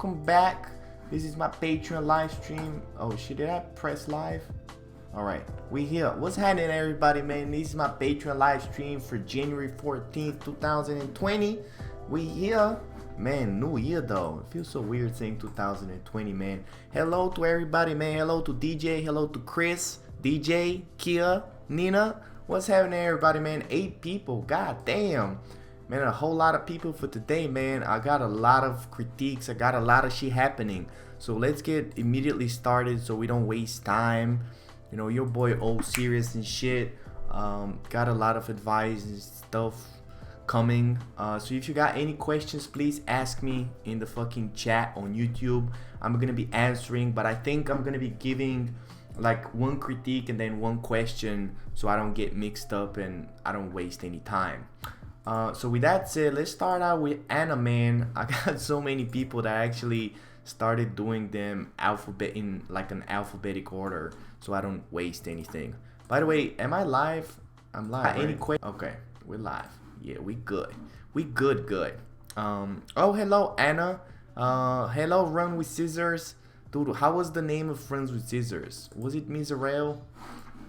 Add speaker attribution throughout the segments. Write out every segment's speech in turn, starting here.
Speaker 1: welcome back. This is my Patreon live stream. Oh shit, did I press live? Alright, we here. What's happening, everybody, man? This is my Patreon live stream for January 14th, 2020. We here. Man, new year though. It feels so weird saying 2020, man. Hello to everybody, man. Hello to DJ. Hello to Chris, DJ, Kia, Nina. What's happening, everybody, man? 8 people. God damn. Man, a whole lot of people for today, man. I got a lot of critiques. I got a lot of shit happening. So let's get immediately started so we don't waste time. You know, your boy old serious and shit. Got a lot of advice and stuff coming. So if you got any questions, please ask me in the fucking chat on YouTube. I'm gonna be answering, but I think I'm gonna be giving like one critique and then one question so I don't get mixed up and I don't waste any time. So with that said, let's start out with Anna, man. I got so many people that actually started doing them in like an alphabetic order so I don't waste anything. By the way, am I live? I'm live, right? Any questions? Okay, we're live. Yeah, we good. We good. Oh, hello, Anna. Hello, Run with Scissors. Dude, how was the name of Friends with Scissors? Was it Miserable?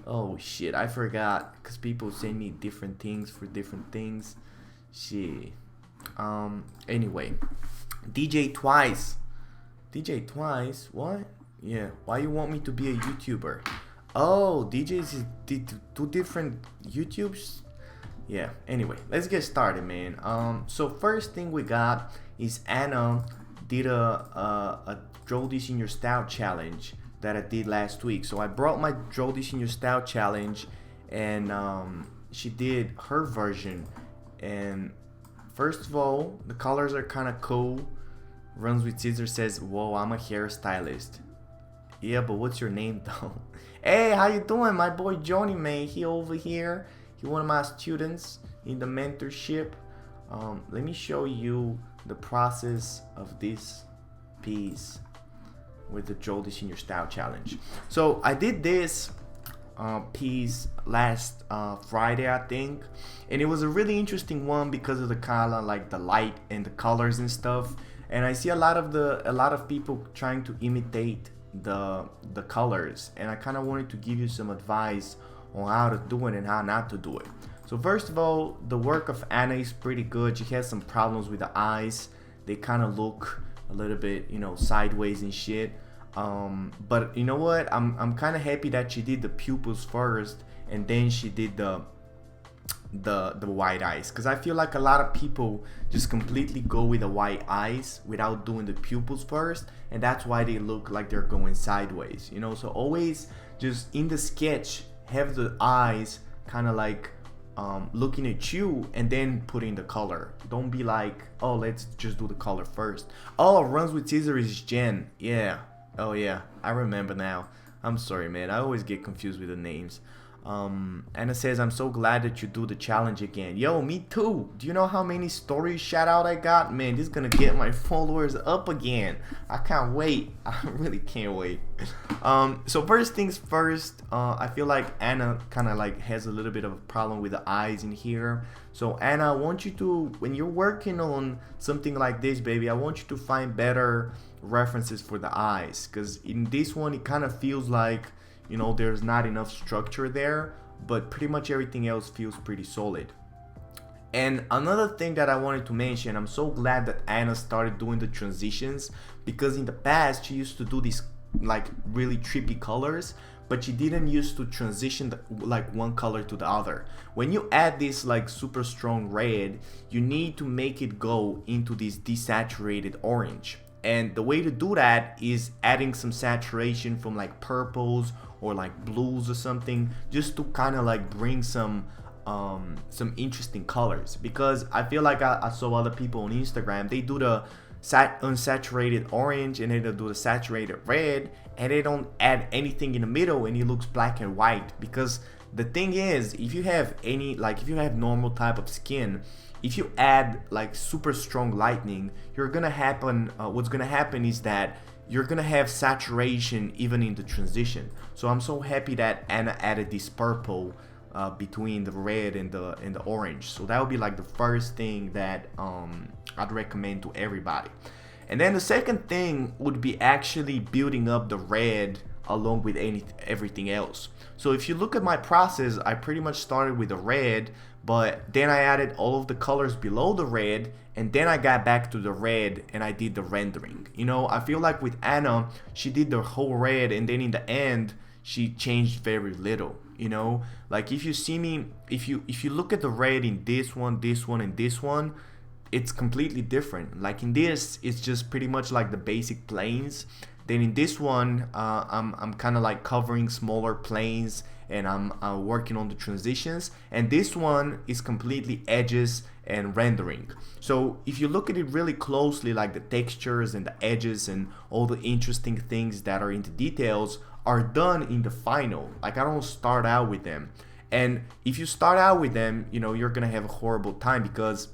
Speaker 1: Oh, shit, I forgot. Because people send me different things for different things. Shit. Anyway. DJ Twice. DJ Twice? What? Yeah. Why you want me to be a YouTuber? Oh, DJs did 2 different YouTubes? Yeah, anyway, let's get started, man. So first thing we got is Anna did a Draw This in Your Style challenge that I did last week. So I brought my Draw This in Your Style challenge, and she did her version. And first of all, the colors are kind of cool. Runs with Scissors says, whoa, I'm a hairstylist. Yeah, but what's your name though? Hey, how you doing? My boy Johnny, man, he over here. He one of my students in the mentorship. Let me show you the process of this piece with the Draw This in Your Style challenge. So I did this piece last Friday, I think, and it was a really interesting one because of the kind of like the light and the colors and stuff. And I see a lot of people trying to imitate the colors, and I kind of wanted to give you some advice on how to do it and how not to do it. So first of all, the work of Anna is pretty good. She has some problems with the eyes. They kind of look a little bit, you know, sideways and shit. But you know what? I'm kind of happy that she did the pupils first and then she did the white eyes, because I feel like a lot of people just completely go with the white eyes without doing the pupils first, and that's why they look like they're going sideways, you know. So always just in the sketch have the eyes kind of like looking at you and then put in the color. Don't be like, oh, let's just do the color first. Oh, Runs with Scissors is Jen. Yeah. Oh yeah, I remember now. I'm sorry, man, I always get confused with the names. Anna says, I'm so glad that you do the challenge again. Yo, me too. Do you know how many stories shout out I got? Man, this is gonna get my followers up again. I can't wait. I really can't wait. So first things first, I feel like Anna kind of like has a little bit of a problem with the eyes in here. So Anna, I want you to, when you're working on something like this, baby, I want you to find better references for the eyes, because in this one it kind of feels like, you know, there's not enough structure there, but pretty much everything else feels pretty solid. And another thing that I wanted to mention, I'm so glad that Anna started doing the transitions, because in the past she used to do these like really trippy colors, but she didn't used to transition like one color to the other. When you add this like super strong red, you need to make it go into this desaturated orange. And the way to do that is adding some saturation from like purples or like blues or something, just to kind of like bring some interesting colors. Because I feel like I saw other people on Instagram, they do the unsaturated orange and then they do the saturated red, and they don't add anything in the middle, and it looks black and white. Because the thing is, if you have if you have normal type of skin, if you add like super strong lightning, what's gonna happen is that you're gonna have saturation even in the transition. So I'm so happy that Anna added this purple between the red and the orange. So that would be like the first thing that I'd recommend to everybody. And then the second thing would be actually building up the red along with everything else. So if you look at my process, I pretty much started with the red, but then I added all of the colors below the red, and then I got back to the red and I did the rendering. You know, I feel like with Anna, she did the whole red, and then in the end she changed very little. You know, like if you see me, if you look at the red in this one, and this one, it's completely different. Like in this, it's just pretty much like the basic planes. Then in this one, I'm kind of like covering smaller planes, and I'm working on the transitions. And this one is completely edges and rendering. So if you look at it really closely, like the textures and the edges and all the interesting things that are in the details are done in the final. Like I don't start out with them. And if you start out with them, you know, you're gonna have a horrible time because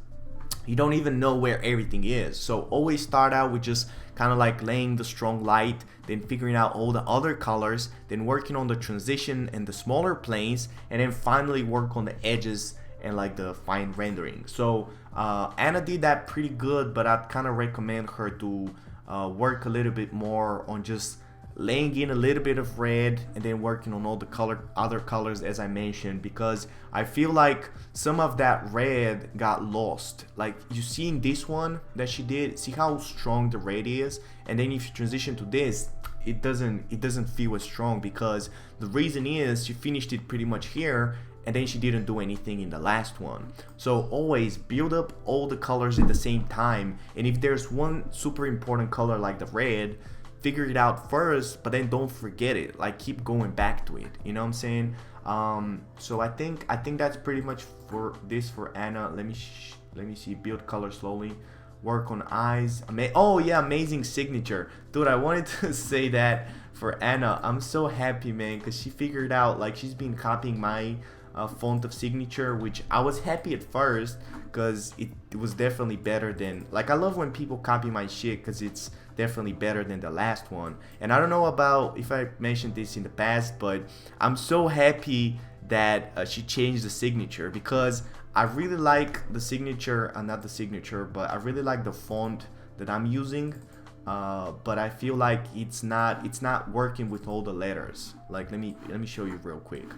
Speaker 1: you don't even know where everything is. So always start out with just kind of like laying the strong light, then figuring out all the other colors, then working on the transition and the smaller planes, and then finally work on the edges and like the fine rendering. So Anna did that pretty good, but I'd kind of recommend her to work a little bit more on just laying in a little bit of red and then working on all the other colors as I mentioned, because I feel like some of that red got lost. Like you see in this one that she did, see how strong the red is, and then if you transition to this, it doesn't feel as strong, because the reason is she finished it pretty much here and then she didn't do anything in the last one. So always build up all the colors at the same time, and if there's one super important color like the red, figure it out first, but then don't forget it. Like keep going back to it. You know what I'm saying? So I think that's pretty much for this for Anna. Let me see. Build color slowly. Work on eyes. Oh yeah, amazing signature, dude. I wanted to say that for Anna. I'm so happy, man, because she figured out, like, she's been copying my font of signature, which I was happy at first because it was definitely better than, like, I love when people copy my shit because it's definitely better than the last one. And I don't know about if I mentioned this in the past, but I'm so happy that she changed the signature, because I really like the signature, not the signature, but I really like the font that I'm using, but I feel like it's not working with all the letters. Like let me show you real quick.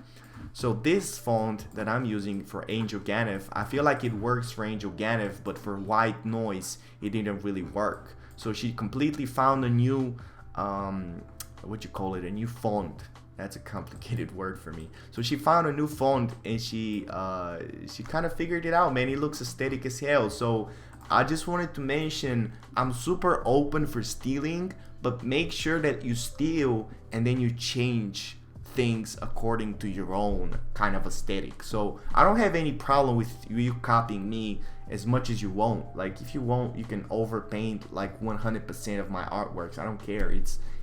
Speaker 1: So this font that I'm using for Angel Ganef, I feel like it works for Angel Ganef, but for white noise it didn't really work. So she completely found a new what you call it, a new font. That's a complicated word for me. So she found a new font and she kind of figured it out, man. It looks aesthetic as hell. So I just wanted to mention, I'm super open for stealing, but make sure that you steal and then you change things according to your own kind of aesthetic. So I don't have any problem with you copying me as much as you want. Like if you want, you can overpaint like 100% of my artworks. I don't care.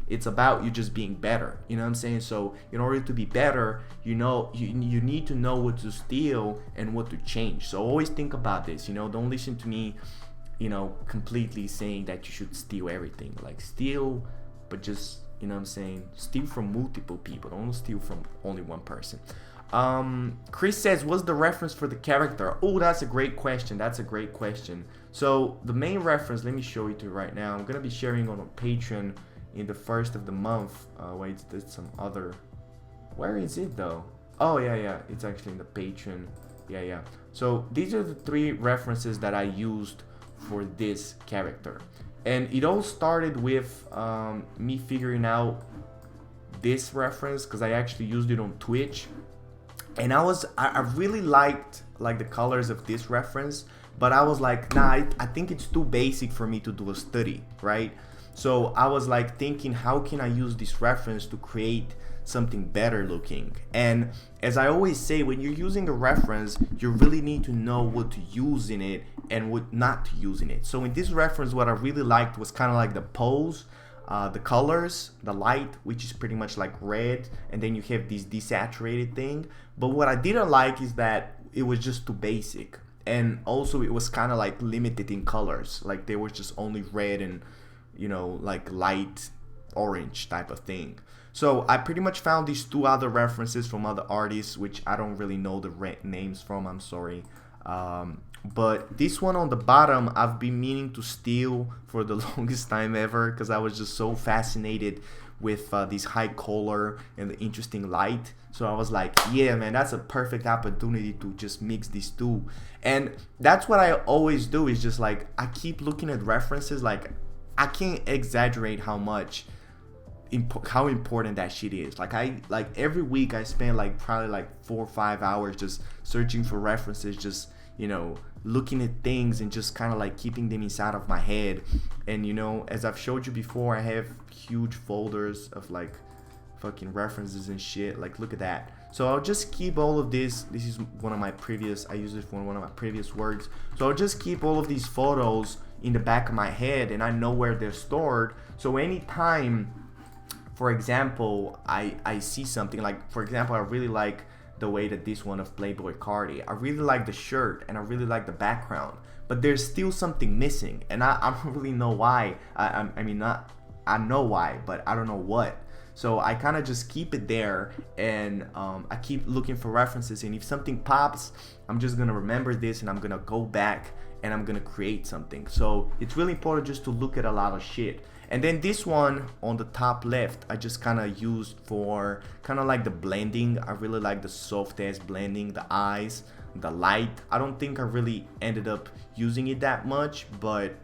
Speaker 1: It's about you just being better. You know what I'm saying? So in order to be better, you know, you need to know what to steal and what to change. So always think about this. You know, don't listen to me, you know, completely saying that you should steal everything. Like steal, but just, you know what I'm saying, steal from multiple people. Don't steal from only one person. Chris says, what's the reference for the character? Oh, that's a great question. That's a great question. So the main reference, let me show you to right now. I'm gonna be sharing on Patreon in the first of the month. Wait, there's some other, where is it though? Oh yeah, it's actually in the Patreon. Yeah. So these are the 3 references that I used for this character, and it all started with me figuring out this reference because I actually used it on Twitch, and I really liked like the colors of this reference, but I was like, nah, I think it's too basic for me to do a study, right? So I was like thinking, how can I use this reference to create something better looking? And as I always say, when you're using a reference, you really need to know what to use in it and what not to use in it. So in this reference, what I really liked was kind of like the pose, the colors, the light, which is pretty much like red, and then you have this desaturated thing. But what I didn't like is that it was just too basic, and also it was kind of like limited in colors. Like they were just only red and, you know, like light orange type of thing. So I pretty much found these 2 other references from other artists, which I don't really know the names from, I'm sorry. But this one on the bottom, I've been meaning to steal for the longest time ever, because I was just so fascinated with this high color and the interesting light. So I was like, yeah, man, that's a perfect opportunity to just mix these two. And that's what I always do, is just like, I keep looking at references. Like, I can't exaggerate how much how important that shit is. Like, every week I spend like probably like 4 or 5 hours just searching for references, just, you know, looking at things and just kind of like keeping them inside of my head. And, you know, as I've showed you before, I have huge folders of like fucking references and shit. Like, look at that. So I'll just keep all of this. This is one of my previous, I use it for one of my previous works. So I'll just keep all of these photos in the back of my head, and I know where they're stored. So anytime, for example, I see something, like, for example, I really like the way that this one of Playboy Cardi, I really like the shirt and I really like the background, but there's still something missing, and I don't really know why. I mean, not, I know why, but I don't know what. So I kind of just keep it there, and I keep looking for references, and if something pops, I'm just gonna remember this and I'm gonna go back and I'm gonna create something. So it's really important just to look at a lot of shit. And then this one on the top left, I just kind of used for kind of like the blending. I really like the soft ass blending, the eyes, the light. I don't think I really ended up using it that much, but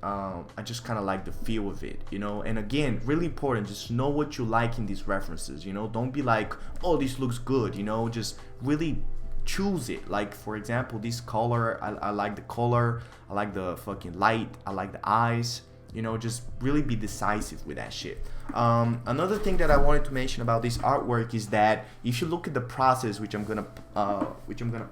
Speaker 1: I just kind of like the feel of it, you know. And again, really important, just know what you like in these references, you know. Don't be like, oh, this looks good, you know. Just really choose it. Like, for example, this color, I like the color, I like the fucking light, I like the eyes. You know, just really be decisive with that shit. Another thing that I wanted to mention about this artwork is that if you look at the process, which I'm gonna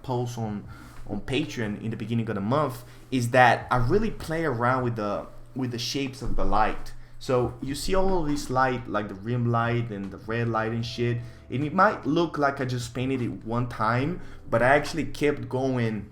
Speaker 1: post on Patreon in the beginning of the month, is that I really play around with the shapes of the light. So you see all of this light, like the rim light and the red light and shit, and it might look like I just painted it one time, but I actually kept going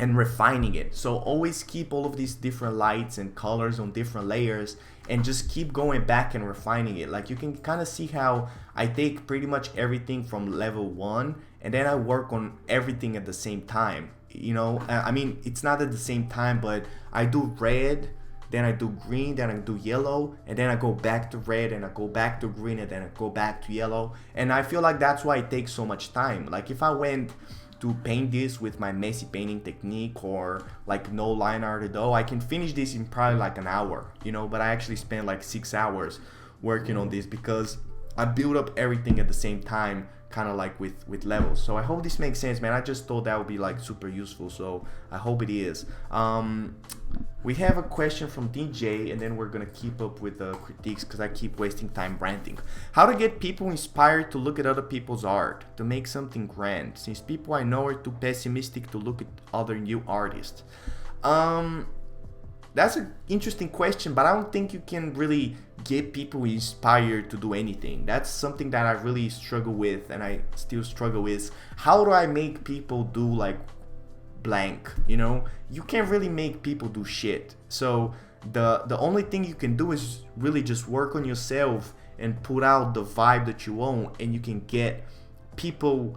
Speaker 1: and refining it. So always keep all of these different lights and colors on different layers, and just keep going back and refining it. Like, you can kind of see how I take pretty much everything from level 1 and then I work on everything at the same time, you know. I mean, it's not at the same time, but I do red, then I do green, then I do yellow, and then I go back to red, and I go back to green, and then I go back to yellow. And I feel like that's why it takes so much time. Like, if I went to paint this with my messy painting technique, or like no line art at all, I can finish this in probably like an hour, you know. But I actually spent like 6 hours working on this because I build up everything at the same time, kind of like with levels. So I hope this makes sense, man. I just thought that would be like super useful, so I hope it is. We have a question from DJ, and then we're gonna keep up with the critiques because I keep wasting time ranting. How to get people inspired to look at other people's art to make something grand, since people I know are too pessimistic to look at other new artists? That's an interesting question, but I don't think you can really get people inspired to do anything. That's something that I really struggle with, and I still struggle with. How do I make people do like blank? You know, you can't really make people do shit. So the only thing you can do is really just work on yourself and put out the vibe that you want, and you can get people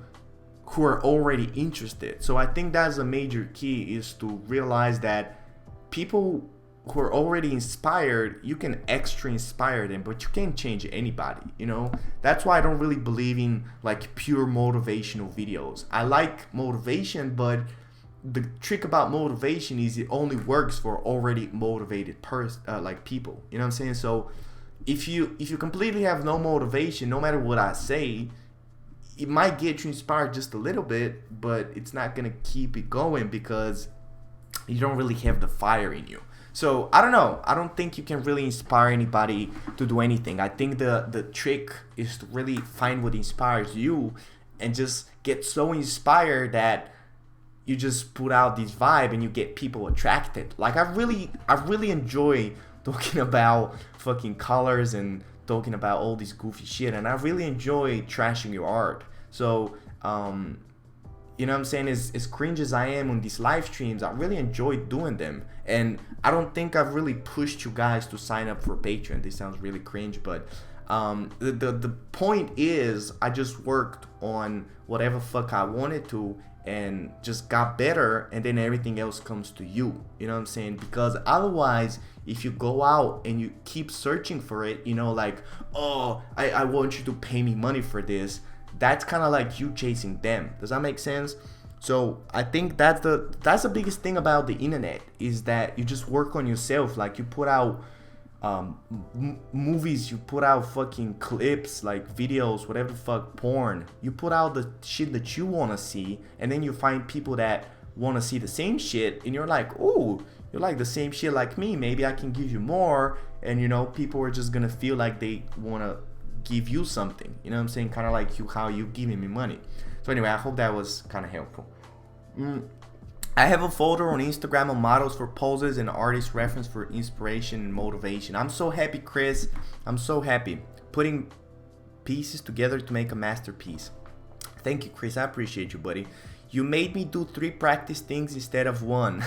Speaker 1: who are already interested. So I think that's a major key, is to realize that people who are already inspired, you can extra inspire them, but you can't change anybody, you know. That's why I don't really believe in like pure motivational videos. I like motivation, but the trick about motivation is it only works for already motivated like people, you know what I'm saying? So if you completely have no motivation, no matter what I say, it might get you inspired just a little bit, but it's not gonna keep it going because you don't really have the fire in you. So I don't know. I don't think you can really inspire anybody to do anything. I think the trick is to really find what inspires you and just get so inspired that you just put out this vibe and you get people attracted. Like, I really enjoy talking about fucking colors and talking about all this goofy shit, and I really enjoy trashing your art. So you know what I'm saying, as cringe as I am on these live streams, I really enjoy doing them. And I don't think I've really pushed you guys to sign up for Patreon. This sounds really cringe, but the point is, I just worked on whatever fuck I wanted to, and just got better, and then everything else comes to you. You know what I'm saying? Because otherwise, if you go out and you keep searching for it, you know, like, oh, I want you to pay me money for this, that's kind of like you chasing them. Does that make sense? So I think that's the biggest thing about the internet, is that you just work on yourself. Like, you put out movies, you put out fucking clips, like videos, whatever the fuck, porn. You put out the shit that you want to see, and then you find people that want to see the same shit, and you're like, oh, you like the same shit like me, maybe I can give you more. And you know, people are just gonna feel like they want to give you something, you know what I'm saying? Kind of like how you giving me money. So anyway, I hope that was kind of helpful. I have a folder on Instagram of models for poses and artist reference for inspiration and motivation. I'm so happy, Chris. I'm so happy. Putting pieces together to make a masterpiece. Thank you, Chris. I appreciate you, buddy. You made me do 3 practice things instead of 1.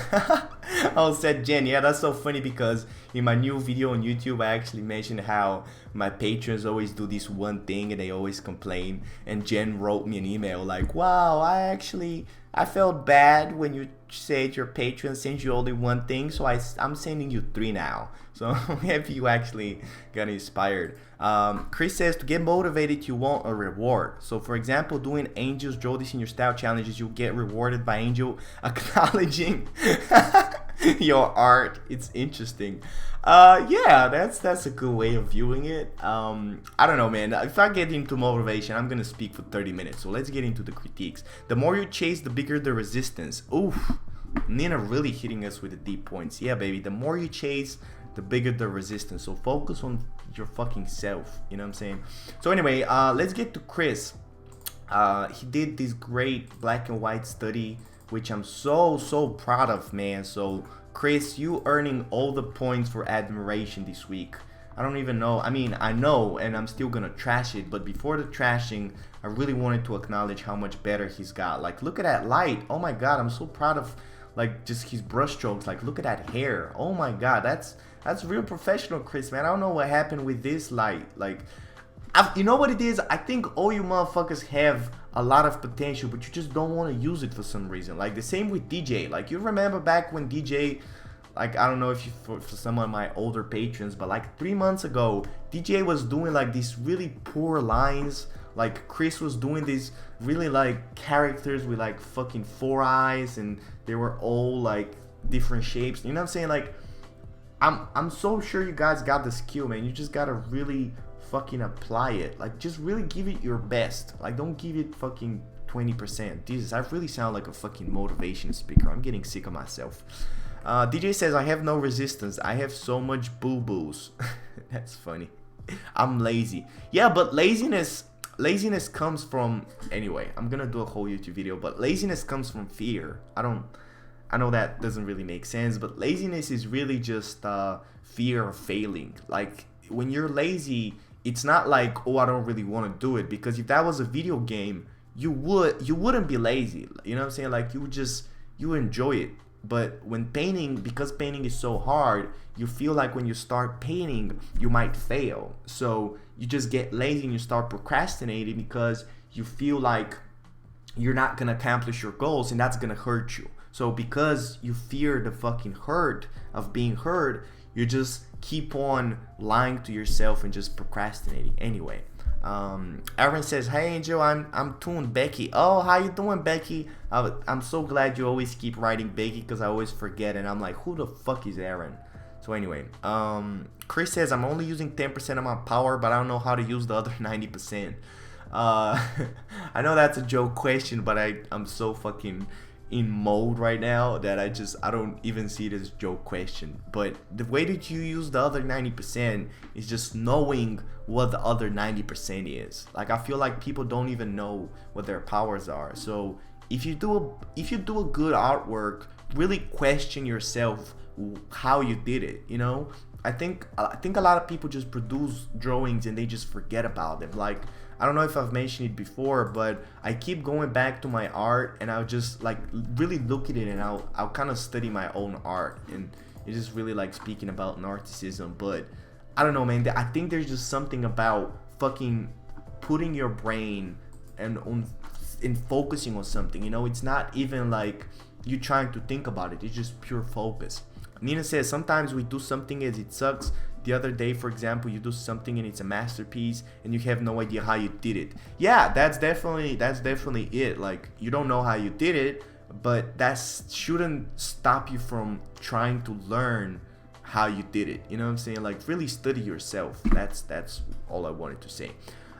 Speaker 1: Oh, said Jen. Yeah, that's so funny, because in my new video on YouTube, I actually mentioned how my patrons always do this one thing and they always complain. And Jen wrote me an email like, wow, I felt bad when you said your patron sends you only one thing, so I'm sending you 3 now. So I'm happy you actually got inspired. Chris says, to get motivated, you want a reward. So for example, doing Angel's Draw This in Your Style challenges, you get rewarded by Angel acknowledging your art. It's interesting. Yeah, that's a good way of viewing it. I don't know, man. If I get into motivation, I'm gonna speak for 30 minutes. So let's get into the critiques. The more you chase, the bigger the resistance. Oof, Nina really hitting us with the deep points. Yeah, baby. The more you chase, the bigger the resistance. So focus on your fucking self. You know what I'm saying? So anyway, let's get to Chris. He did this great black and white study, which I'm so proud of, man. So Chris, you earning all the points for admiration this week. I don't even know. I mean, I know, and I'm still gonna trash it, but before the trashing, I really wanted to acknowledge how much better he's got. Like, look at that light. Oh my god, I'm so proud of, like, just his brush strokes. Like, look at that hair. Oh my god, that's real professional, Chris, man. I don't know what happened with this light. Like, you know what it is? I think all you motherfuckers have a lot of potential, but you just don't want to use it for some reason. Like, the same with DJ. Like, you remember back when DJ, like, I don't know if you, for some of my older patrons, but like 3 months ago, DJ was doing like these really poor lines. Like, Chris was doing these really like characters with like fucking 4 eyes, and they were all like different shapes. You know what I'm saying? Like, I'm so sure you guys got the skill, man. You just gotta really fucking apply it. Like, just really give it your best. Like, don't give it fucking 20%. Jesus, I really sound like a fucking motivation speaker. I'm getting sick of myself. DJ says, I have no resistance. I have so much boo-boos. That's funny. I'm lazy. Yeah, but laziness comes from, anyway, I'm gonna do a whole YouTube video, but laziness comes from fear. I know that doesn't really make sense, but laziness is really just fear of failing. Like, when you're lazy, it's not like, oh, I don't really want to do it, because if that was a video game, you wouldn't be lazy. You know what I'm saying? Like, you enjoy it. But when painting, because painting is so hard, you feel like when you start painting, you might fail. So you just get lazy and you start procrastinating because you feel like you're not gonna accomplish your goals, and that's gonna hurt you. So because you fear the fucking hurt of being hurt, you just keep on lying to yourself and just procrastinating. Anyway, Aaron says, hey Angel, I'm tuned Becky. Oh, how you doing, Becky? I'm so glad you always keep writing Becky, because I always forget, and I'm like, who the fuck is Aaron? So anyway, Chris says, I'm only using 10% of my power, but I don't know how to use the other 90%. I know that's a joke question, but I'm so fucking in mode right now that I don't even see it as a joke question. But the way that you use the other 90% is just knowing what the other 90% is. Like, I feel like people don't even know what their powers are. So if you do a good artwork, really question yourself how you did it, you know? I think a lot of people just produce drawings and they just forget about them. Like, I don't know if I've mentioned it before, but I keep going back to my art, and I'll just like really look at it, and I'll kind of study my own art, and it's just really like speaking about narcissism. But I don't know, man. I think there's just something about fucking putting your brain and in focusing on something, you know. It's not even like you trying to think about it, it's just pure focus. Nina says sometimes we do something as it sucks. The other day, for example, you do something and it's a masterpiece and you have no idea how you did it. Yeah, that's definitely it. Like, you don't know how you did it, but that shouldn't stop you from trying to learn how you did it. You know what I'm saying? Like, really study yourself. That's all I wanted to say.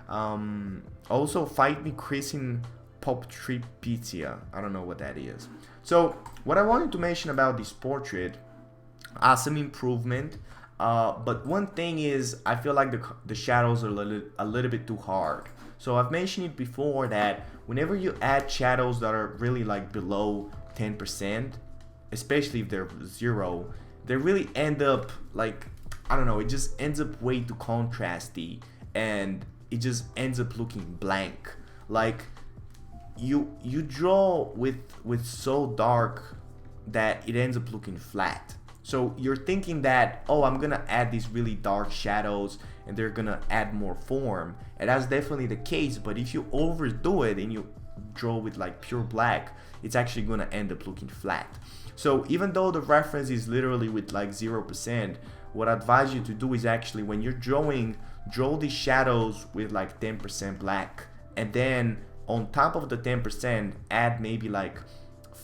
Speaker 1: Also, fight me Chris in Pop Trip Pizza. I don't know what that is. So what I wanted to mention about this portrait, some improvement. But one thing is, I feel like the shadows are a little bit too hard. So I've mentioned it before that whenever you add shadows that are really like below 10%, especially if they're 0, they really end up like, I don't know, it just ends up way too contrasty and it just ends up looking blank. Like, you draw with so dark that it ends up looking flat. So you're thinking that, oh, I'm gonna add these really dark shadows and they're gonna add more form, and that's definitely the case. But if you overdo it and you draw with like pure black, it's actually gonna end up looking flat. So even though the reference is literally with like 0%, what I advise you to do is actually, when you're drawing, draw the shadows with like 10% black, and then on top of the 10% add maybe like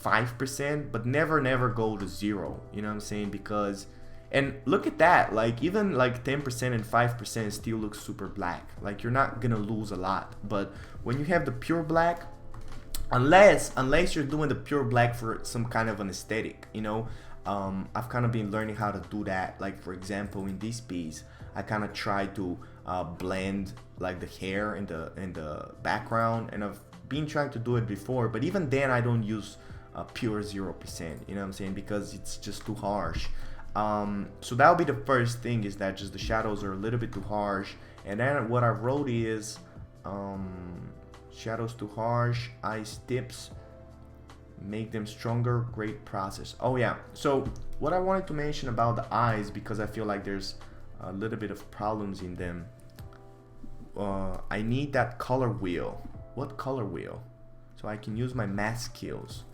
Speaker 1: 5%, but never go to 0. You know what I'm saying? Because, and look at that, like even like 10% and 5% still looks super black. Like, you're not gonna lose a lot. But when you have the pure black, unless you're doing the pure black for some kind of an aesthetic, you know, I've kind of been learning how to do that. Like, for example, in this piece, I kind of try to blend like the hair in the background, and I've been trying to do it before, but even then I don't use pure 0%, you know what I'm saying, because it's just too harsh. So that'll be the first thing, is that just the shadows are a little bit too harsh. And then what I wrote is shadows too harsh, eyes tips, make them stronger, great process. Oh yeah, so what I wanted to mention about the eyes, because I feel like there's a little bit of problems in them, I need that color wheel. What color wheel? So I can use my math skills.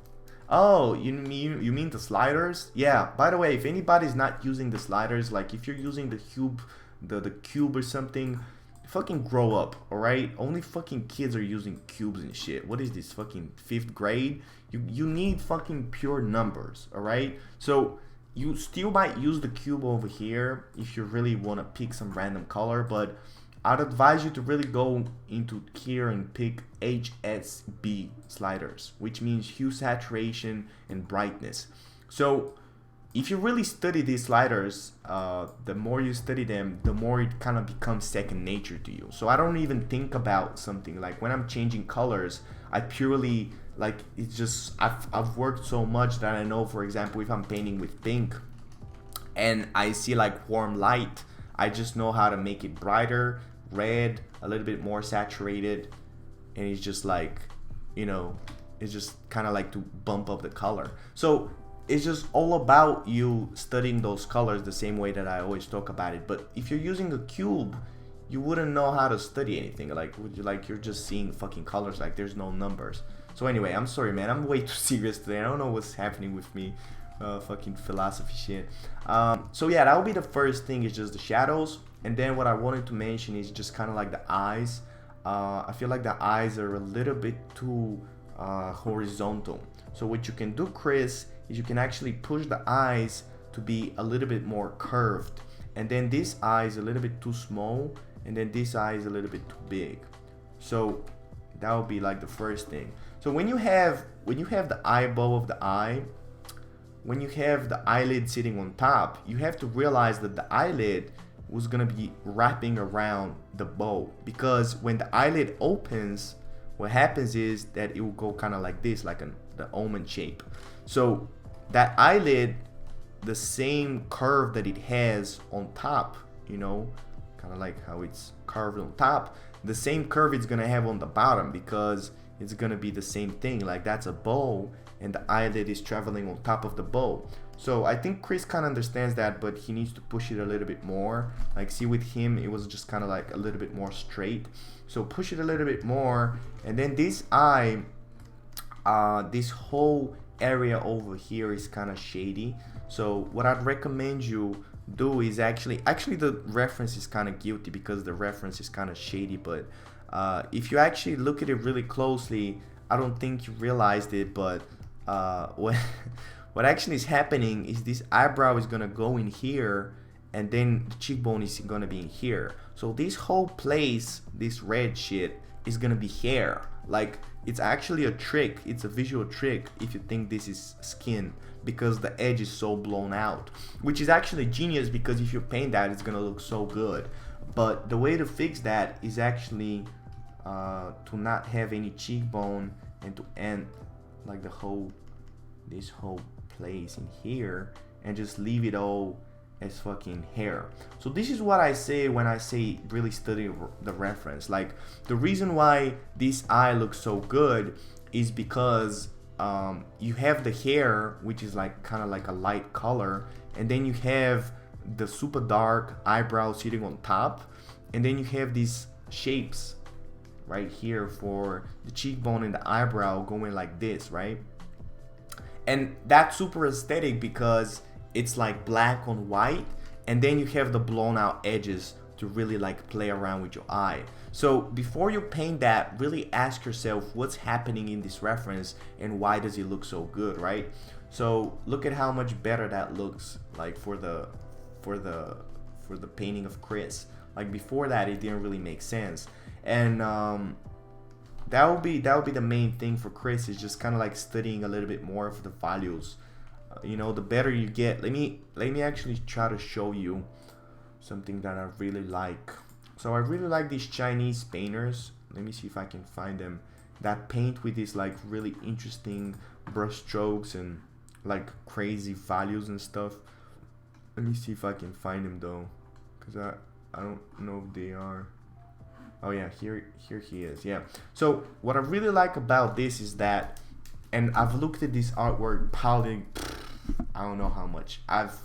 Speaker 1: Oh, you mean the sliders? Yeah, by the way, if anybody's not using the sliders, like if you're using the cube, the cube or something, fucking grow up, alright? Only fucking kids are using cubes and shit. What is this, fucking 5th grade? You need fucking pure numbers, alright? So you still might use the cube over here if you really want to pick some random color, but I'd advise you to really go into here and pick HSB sliders, which means hue, saturation, and brightness. So if you really study these sliders, the more you study them, the more it kind of becomes second nature to you. So I don't even think about something like when I'm changing colors, I purely like, it's just, I've worked so much that I know, for example, if I'm painting with pink and I see like warm light, I just know how to make it brighter, red, a little bit more saturated, and it's just like, you know, it's just kind of like to bump up the color. So it's just all about you studying those colors the same way that I always talk about it. But if you're using a cube, you wouldn't know how to study anything. Like you're just seeing fucking colors, like there's no numbers. So anyway, I'm sorry, man, I'm way too serious today. I don't know what's happening with me. Fucking philosophy shit. So yeah, that would be the first thing, is just the shadows. And then what I wanted to mention is just kind of like the eyes. I feel like the eyes are a little bit too horizontal. So what you can do, Chris, is you can actually push the eyes to be a little bit more curved. And then this eye is a little bit too small. And then this eye is a little bit too big. So that would be like the first thing. So when you have the eyeball of the eye, when you have the eyelid sitting on top, you have to realize that the eyelid was gonna be wrapping around the bow, because when the eyelid opens, what happens is that it will go kind of like this, like the almond shape. So that eyelid, the same curve that it has on top, you know, kind of like how it's curved on top, the same curve it's gonna have on the bottom, because it's gonna be the same thing. Like, that's a bow and the eyelid is traveling on top of the bow. So I think Chris kind of understands that, but he needs to push it a little bit more. Like, see, with him it was just kind of like a little bit more straight. So push it a little bit more, and then this eye, this whole area over here is kind of shady. So what I'd recommend you do is actually the reference is kind of guilty because the reference is kind of shady, but if you actually look at it really closely, I don't think you realized it, but what actually is happening is this eyebrow is gonna go in here, and then the cheekbone is gonna be in here. So this whole place, this red shit, is gonna be hair. Like, it's actually a trick, it's a visual trick if you think this is skin, because the edge is so blown out, which is actually genius, because if you paint that, it's gonna look so good. But the way to fix that is actually to not have any cheekbone, and to end like this whole place in here, and just leave it all as fucking hair. So this is what I say when I say really study the reference. Like, the reason why this eye looks so good is because you have the hair, which is like kind of like a light color, and then you have the super dark eyebrow sitting on top, and then you have these shapes right here for the cheekbone and the eyebrow going like this, right? And that's super aesthetic because it's like black on white, and then you have the blown out edges to really like play around with your eye. So before you paint that, really ask yourself what's happening in this reference and why does it look so good, right? So look at how much better that looks, like for the painting of Chris. Like before that, it didn't really make sense. And that would be the main thing for Chris, is just kind of like studying a little bit more of the values. You know, the better you get. Let me actually try to show you something that I really like. So I really like these Chinese painters. Let me see if I can find them that paint with these like really interesting brush strokes and like crazy values and stuff. Let me see if I can find them though, because I don't know if they are. Oh yeah, here he is. Yeah. So what I really like about this is that, and I've looked at this artwork probably, I don't know how much. I've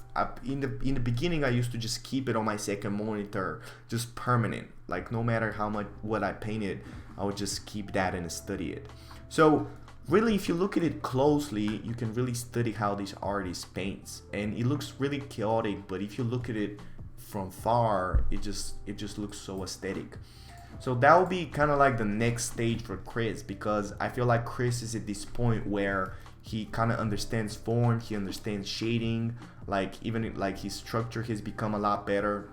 Speaker 1: in the beginning I used to just keep it on my second monitor, just permanent. Like no matter how much what I painted, I would just keep that and study it. So really, if you look at it closely, you can really study how this artist paints, and it looks really chaotic. But if you look at it from far, it just looks so aesthetic. So that will be kind of like the next stage for Chris, because I feel like Chris is at this point where he kind of understands form, he understands shading, like even like his structure has become a lot better.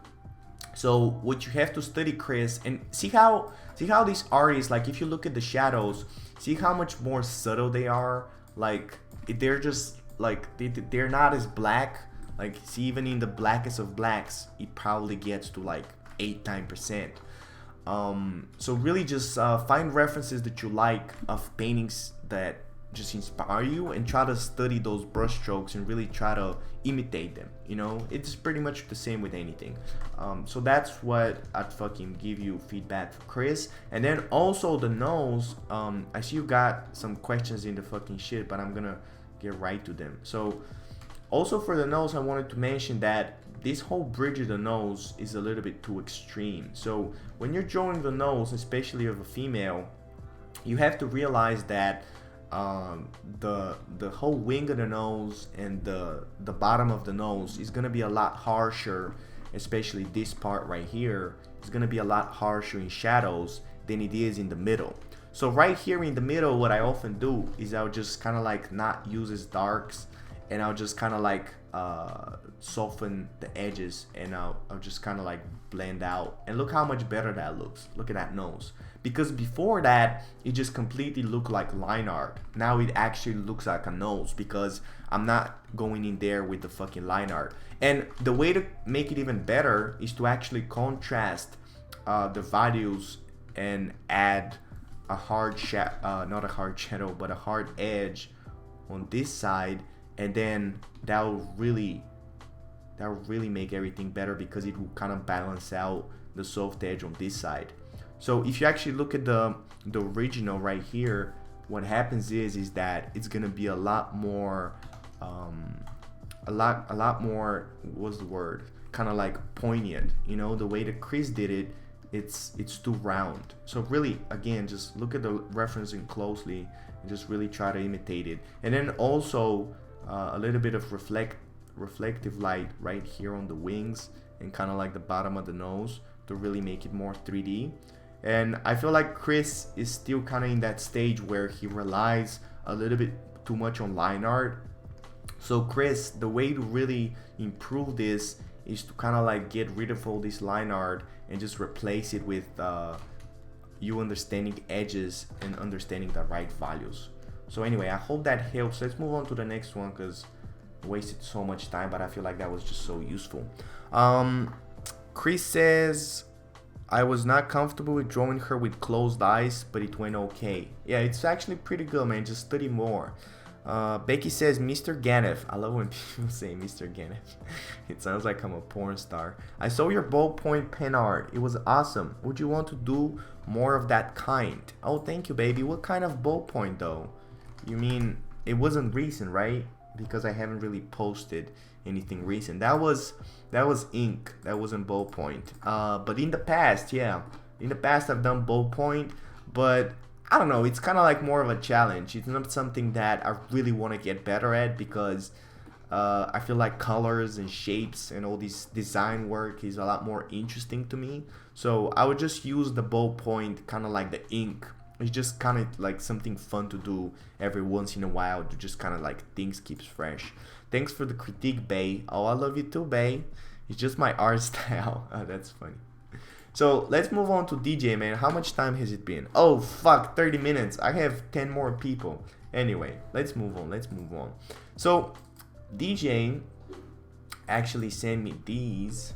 Speaker 1: So what you have to study, Chris, and see how these artists, like if you look at the shadows, see how much more subtle they are. Like they're just like they're not as black. Like see, even in the blackest of blacks, it probably gets to like 8-9%. So really just find references that you like of paintings that just inspire you, and try to study those brush strokes and really try to imitate them. You know, it's pretty much the same with anything. So that's what I'd fucking give you feedback for Chris. And then also the nose, I see you got some questions in the fucking shit, but I'm gonna get right to them. So also for the nose, I wanted to mention that this whole bridge of the nose is a little bit too extreme. So when you're drawing the nose, especially of a female, you have to realize that the whole wing of the nose and the bottom of the nose is gonna be a lot harsher, especially this part right here is gonna be a lot harsher in shadows than it is in the middle. So right here in the middle, what I often do is I'll just kind of like not use as darks, and I'll just kind of like soften the edges, and I'll just kind of like blend out, and look how much better that looks. Look at that nose, because before that it just completely looked like line art. Now it actually looks like a nose because I'm not going in there with the fucking line art. And the way to make it even better is to actually contrast the values and add a hard not a hard shadow, but a hard edge on this side, and then that will really make everything better, because it will kind of balance out the soft edge on this side. So if you actually look at the original right here, what happens is that it's gonna be a lot more a lot more, what's the word, kind of like poignant. You know, the way that Chris did it it's too round. So really, again, just look at the referencing closely and just really try to imitate it. And then also a little bit of reflective light right here on the wings and kind of like the bottom of the nose to really make it more 3D. And I feel like Chris is still kind of in that stage where he relies a little bit too much on line art. So Chris, the way to really improve this is to kind of like get rid of all this line art and just replace it with you understanding edges and understanding the right values. So anyway, I hope that helps. Let's move on to the next one because I wasted so much time, but I feel like that was just so useful. Chris says, I was not comfortable with drawing her with closed eyes, but it went okay. Yeah, it's actually pretty good, man. Just study more. Becky says, Mr. Ganef. I love when people say Mr. Ganef. It sounds like I'm a porn star. I saw your ballpoint pen art. It was awesome. Would you want to do more of that kind? Oh, thank you, baby. What kind of ballpoint, though? You mean it wasn't recent, right? Because I haven't really posted anything recent. That was ink. That wasn't ballpoint. But in the past, yeah. In the past, I've done ballpoint, but I don't know, it's kind of like more of a challenge. It's not something that I really want to get better at because I feel like colors and shapes and all this design work is a lot more interesting to me. So I would just use the ballpoint kind of like the ink. It's just kind of like something fun to do every once in a while to just kind of like things keeps fresh. Thanks for the critique, Bay. Oh, I love you too, Bay. It's just my art style. Oh, that's funny. So let's move on to DJ, man. How much time has it been? Oh, fuck, 30 minutes. I have 10 more people. Anyway, let's move on. So DJ actually sent me these.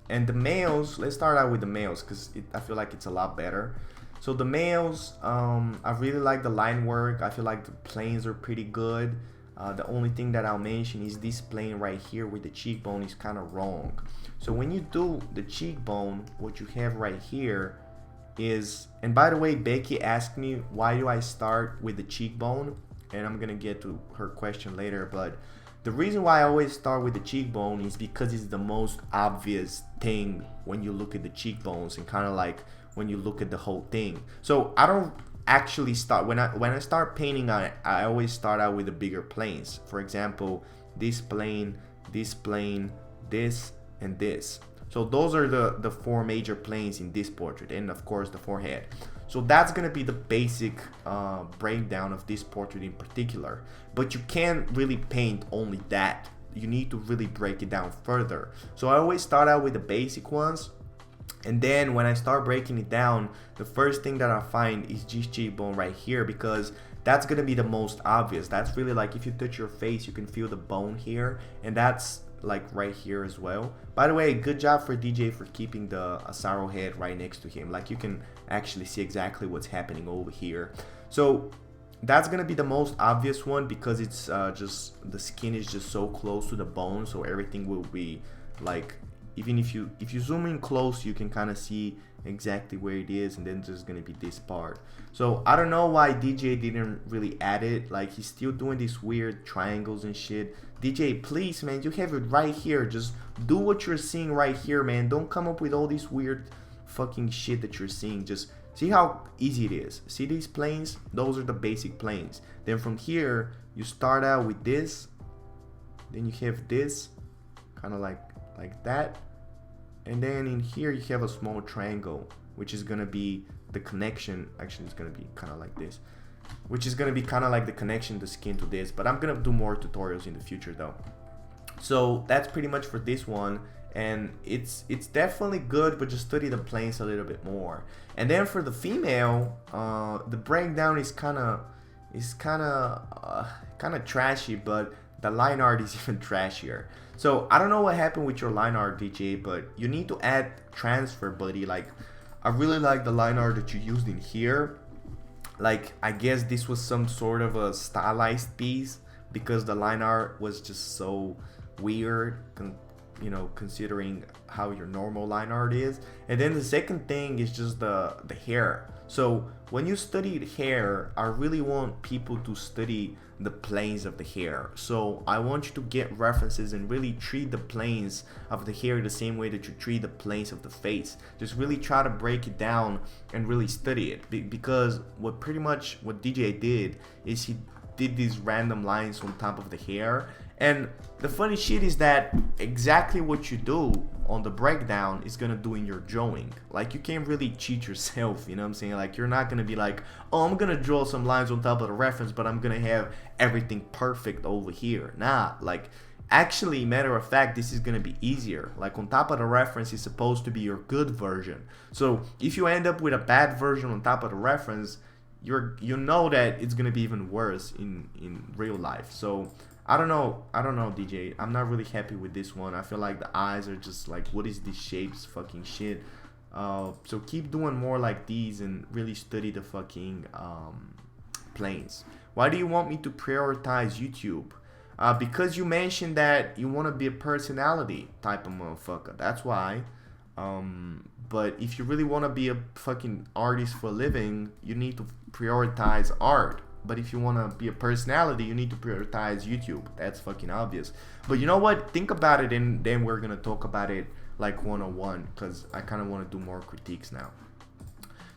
Speaker 1: And the males, let's start out with the males because I feel like it's a lot better. So the males, I really like the line work. I feel like the planes are pretty good. The only thing that I'll mention is this plane right here with the cheekbone is kind of wrong. So when you do the cheekbone, what you have right here is, and by the way, Becky asked me why do I start with the cheekbone, and I'm gonna get to her question later, but the reason why I always start with the cheekbone is because it's the most obvious thing when you look at the cheekbones and kind of like when you look at the whole thing. So I don't actually start, when I start painting on it, I always start out with the bigger planes. For example, this plane, this, and this. So those are the four major planes in this portrait, and of course the forehead. So that's gonna be the basic breakdown of this portrait in particular. But you can't really paint only that. You need to really break it down further. So I always start out with the basic ones, and then when I start breaking it down, the first thing that I find is this cheekbone right here, because that's gonna be the most obvious. That's really like if you touch your face, you can feel the bone here, and that's like right here as well. By the way, good job for DJ for keeping the Asaro head right next to him. Like you can actually see exactly what's happening over here. So that's gonna be the most obvious one because it's just the skin is just so close to the bone, so everything will be like, even if you zoom in close, you can kind of see exactly where it is, and then there's gonna be this part. So I don't know why DJ didn't really add it. Like he's still doing these weird triangles and shit. DJ, please, man, you have it right here. Just do what you're seeing right here, man. Don't come up with all this weird fucking shit that you're seeing. Just see how easy it is. See these planes? Those are the basic planes. Then from here, you start out with this. Then you have this, kind of like that. And then in here, you have a small triangle, which is gonna be the connection. Actually, it's gonna be kind of like this, which is gonna be kind of like the connection, the skin to this. But I'm gonna do more tutorials in the future though. So that's pretty much for this one, and it's definitely good, but just study the planes a little bit more. And then for the female, the breakdown is kind of trashy, but the line art is even trashier. So I don't know what happened with your line art, DJ, but you need to add transfer, buddy. Like I really like the line art that you used in here. Like I guess this was some sort of a stylized piece because the line art was just so weird, you know, considering how your normal line art is. And then the second thing is just the hair. So when you study hair, I really want people to study the planes of the hair. So I want you to get references and really treat the planes of the hair the same way that you treat the planes of the face. Just really try to break it down and really study it, because what DJ did is he did these random lines on top of the hair. And the funny shit is that exactly what you do on the breakdown is gonna do in your drawing. Like, you can't really cheat yourself, you know what I'm saying? Like, you're not gonna be like, oh, I'm gonna draw some lines on top of the reference, but I'm gonna have everything perfect over here. Nah, like, actually, matter of fact, this is gonna be easier. Like, on top of the reference is supposed to be your good version. So if you end up with a bad version on top of the reference, you know that it's gonna be even worse in real life. So I don't know, DJ. I'm not really happy with this one. I feel like the eyes are just like, what is this shapes fucking shit? So keep doing more like these and really study the fucking planes. Why do you want me to prioritize YouTube? Because you mentioned that you want to be a personality type of motherfucker. That's why. But if you really want to be a fucking artist for a living, you need to prioritize art. But if you want to be a personality, you need to prioritize YouTube. That's fucking obvious. But you know what? Think about it, and then we're going to talk about it like one-on-one, because I kind of want to do more critiques now.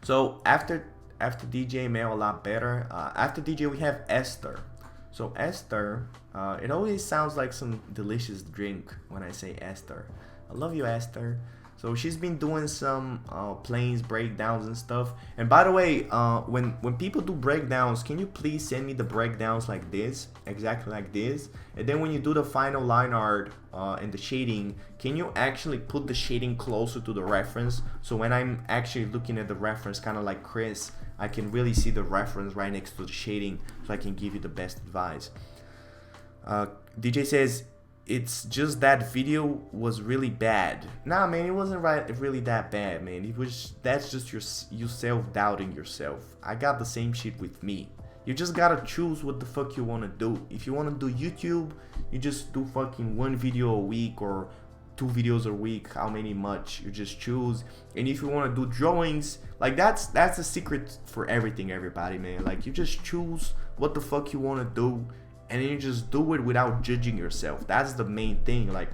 Speaker 1: So after DJ, Male a lot better. After DJ, we have Esther. So Esther, it always sounds like some delicious drink when I say Esther. I love you, Esther. So she's been doing some planes, breakdowns and stuff. And by the way, when people do breakdowns, can you please send me the breakdowns like this, exactly like this? And then when you do the final line art and the shading, can you actually put the shading closer to the reference? So when I'm actually looking at the reference, kind of like Chris, I can really see the reference right next to the shading, so I can give you the best advice. DJ says, it's just that video was really bad. Nah, man, it wasn't really that bad, man. That's just you self-doubting yourself. I got the same shit with me. You just gotta choose what the fuck you wanna do. If you wanna do YouTube, you just do fucking 1 video a week or 2 videos a week, how much you just choose. And if you want to do drawings, like that's the secret for everything, everybody, man. Like, you just choose what the fuck you want to do, and then you just do it without judging yourself. That's the main thing. Like,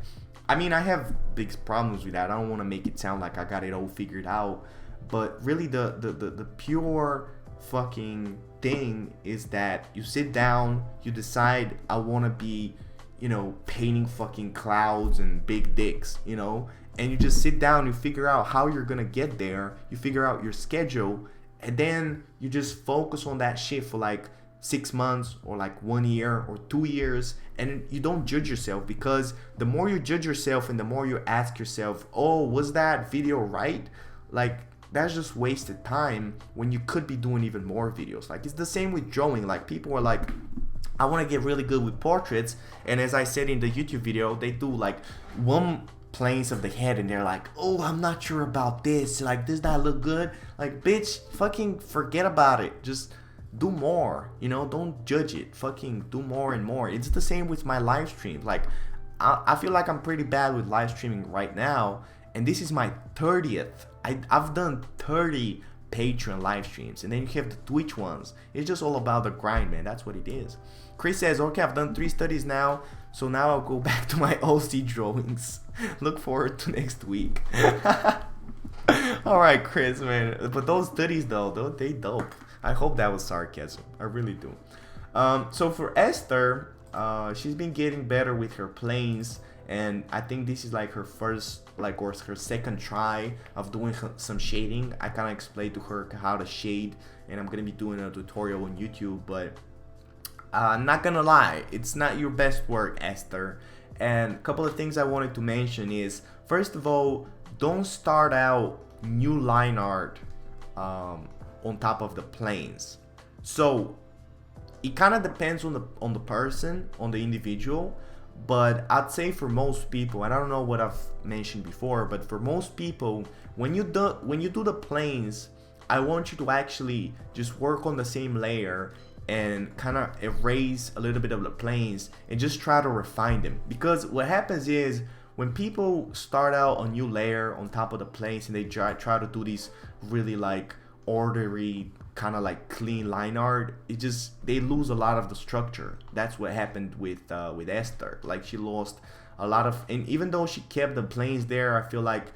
Speaker 1: I mean, I have big problems with that. I don't want to make it sound like I got it all figured out, but really the pure fucking thing is that you sit down, you decide, I want to be, you know, painting fucking clouds and big dicks, you know, and you just sit down, you figure out how you're gonna get there, you figure out your schedule, and then you just focus on that shit for like 6 months or like 1 year or 2 years, and you don't judge yourself, because the more you judge yourself and the more you ask yourself, oh, was that video right? Like, that's just wasted time when you could be doing even more videos. Like, it's the same with drawing. Like, people are like, I want to get really good with portraits, and as I said in the YouTube video, they do like 1 planes of the head and they're like, oh, I'm not sure about this, like, does that look good? Like, bitch, fucking forget about it, just do more, you know, don't judge it, fucking do more and more. It's the same with my live stream. Like, I feel like I'm pretty bad with live streaming right now, and this is my 30th. I've done 30 Patreon live streams, and then you have the Twitch ones. It's just all about the grind, man. That's what it is. Chris says, okay, I've done 3 studies now, so now I'll go back to my OC drawings. Look forward to next week. Alright, Chris, man. But those studies, though, they dope. I hope that was sarcasm. I really do. So for Esther, she's been getting better with her planes, and I think this is like her first, like, or her second try of doing some shading. I kind of explained to her how to shade, and I'm gonna be doing a tutorial on YouTube, but I'm not gonna lie, it's not your best work, Esther. And a couple of things I wanted to mention is, first of all, don't start out new line art on top of the planes. So it kind of depends on the person, on the individual, but I'd say for most people, and I don't know what I've mentioned before, but for most people, when you do the planes, I want you to actually just work on the same layer and kind of erase a little bit of the planes and just try to refine them. Because what happens is, when people start out a new layer on top of the planes and they try to do these really like orderly kind of like clean line art, it just, they lose a lot of the structure. That's what happened with Esther. Like she lost a lot of, and even though she kept the planes there, I feel like,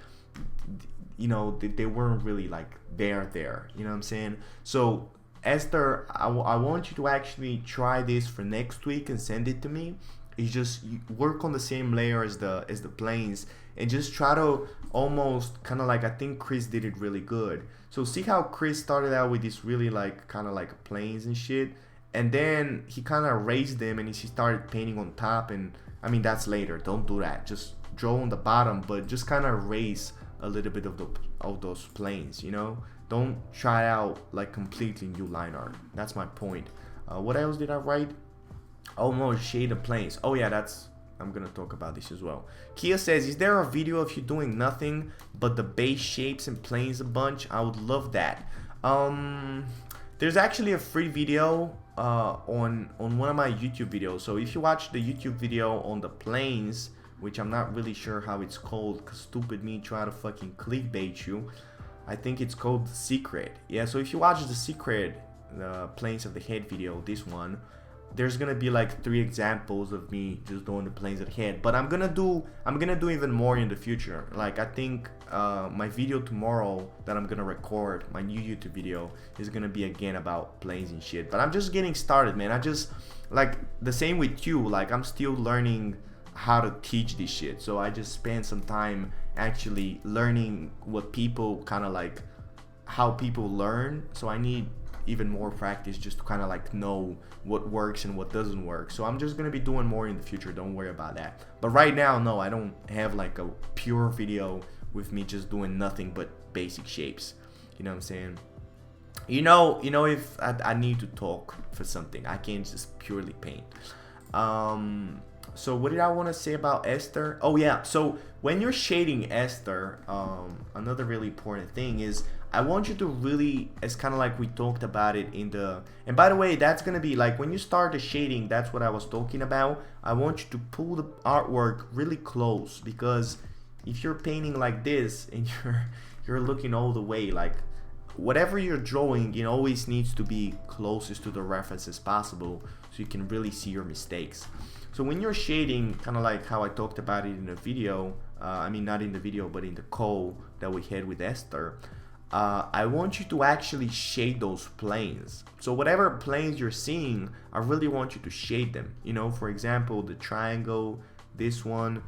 Speaker 1: you know, they weren't really like there, you know what I'm saying? So Esther, I want you to actually try this for next week and send it to me. It's just, you work on the same layer as the planes and just try to almost kind of like, I think Chris did it really good. So see how Chris started out with this really like kind of like planes and shit, and then he kind of raised them and he started painting on top. And I mean, that's later, don't do that, just draw on the bottom, but just kind of raise a little bit of those planes, you know. Don't try out like completely new line art. That's my point. What else did I write? Almost shade the planes. Oh yeah, that's, I'm gonna talk about this as well. Kia says, is there a video of you doing nothing but the base shapes and planes a bunch? I would love that. There's actually a free video on one of my YouTube videos. So if you watch the YouTube video on the planes, which I'm not really sure how it's called, cause stupid me try to fucking clickbait you. I think it's called The Secret. Yeah, so if you watch The Secret, the planes of the head video, this one, there's gonna be like 3 examples of me just doing the planes of the head. But I'm gonna do even more in the future. Like I think my video tomorrow that I'm gonna record, my new YouTube video, is gonna be again about planes and shit. But I'm just getting started, man. I just, like the same with you, like I'm still learning how to teach this shit. So I just spend some time actually learning what people kind of like, how people learn. So I need even more practice just to kind of like know what works and what doesn't work. So I'm just gonna be doing more in the future, don't worry about that. But right now, no, I don't have like a pure video with me just doing nothing but basic shapes, you know what I'm saying? You know if I need to talk for something, I can't just purely paint. So what did I want to say about Esther? Oh yeah, so when you're shading Esther, another really important thing is I want you to really, it's kind of like we talked about it in the, and by the way, that's going to be like when you start the shading, that's what I was talking about. I want you to pull the artwork really close, because if you're painting like this and you're looking all the way, like whatever you're drawing, it always needs to be closest to the reference as possible so you can really see your mistakes. So when you're shading, kind of like how I talked about it in the video, I mean not in the video but in the call that we had with Esther, I want you to actually shade those planes. So whatever planes you're seeing, I really want you to shade them. You know, for example, the triangle, this one,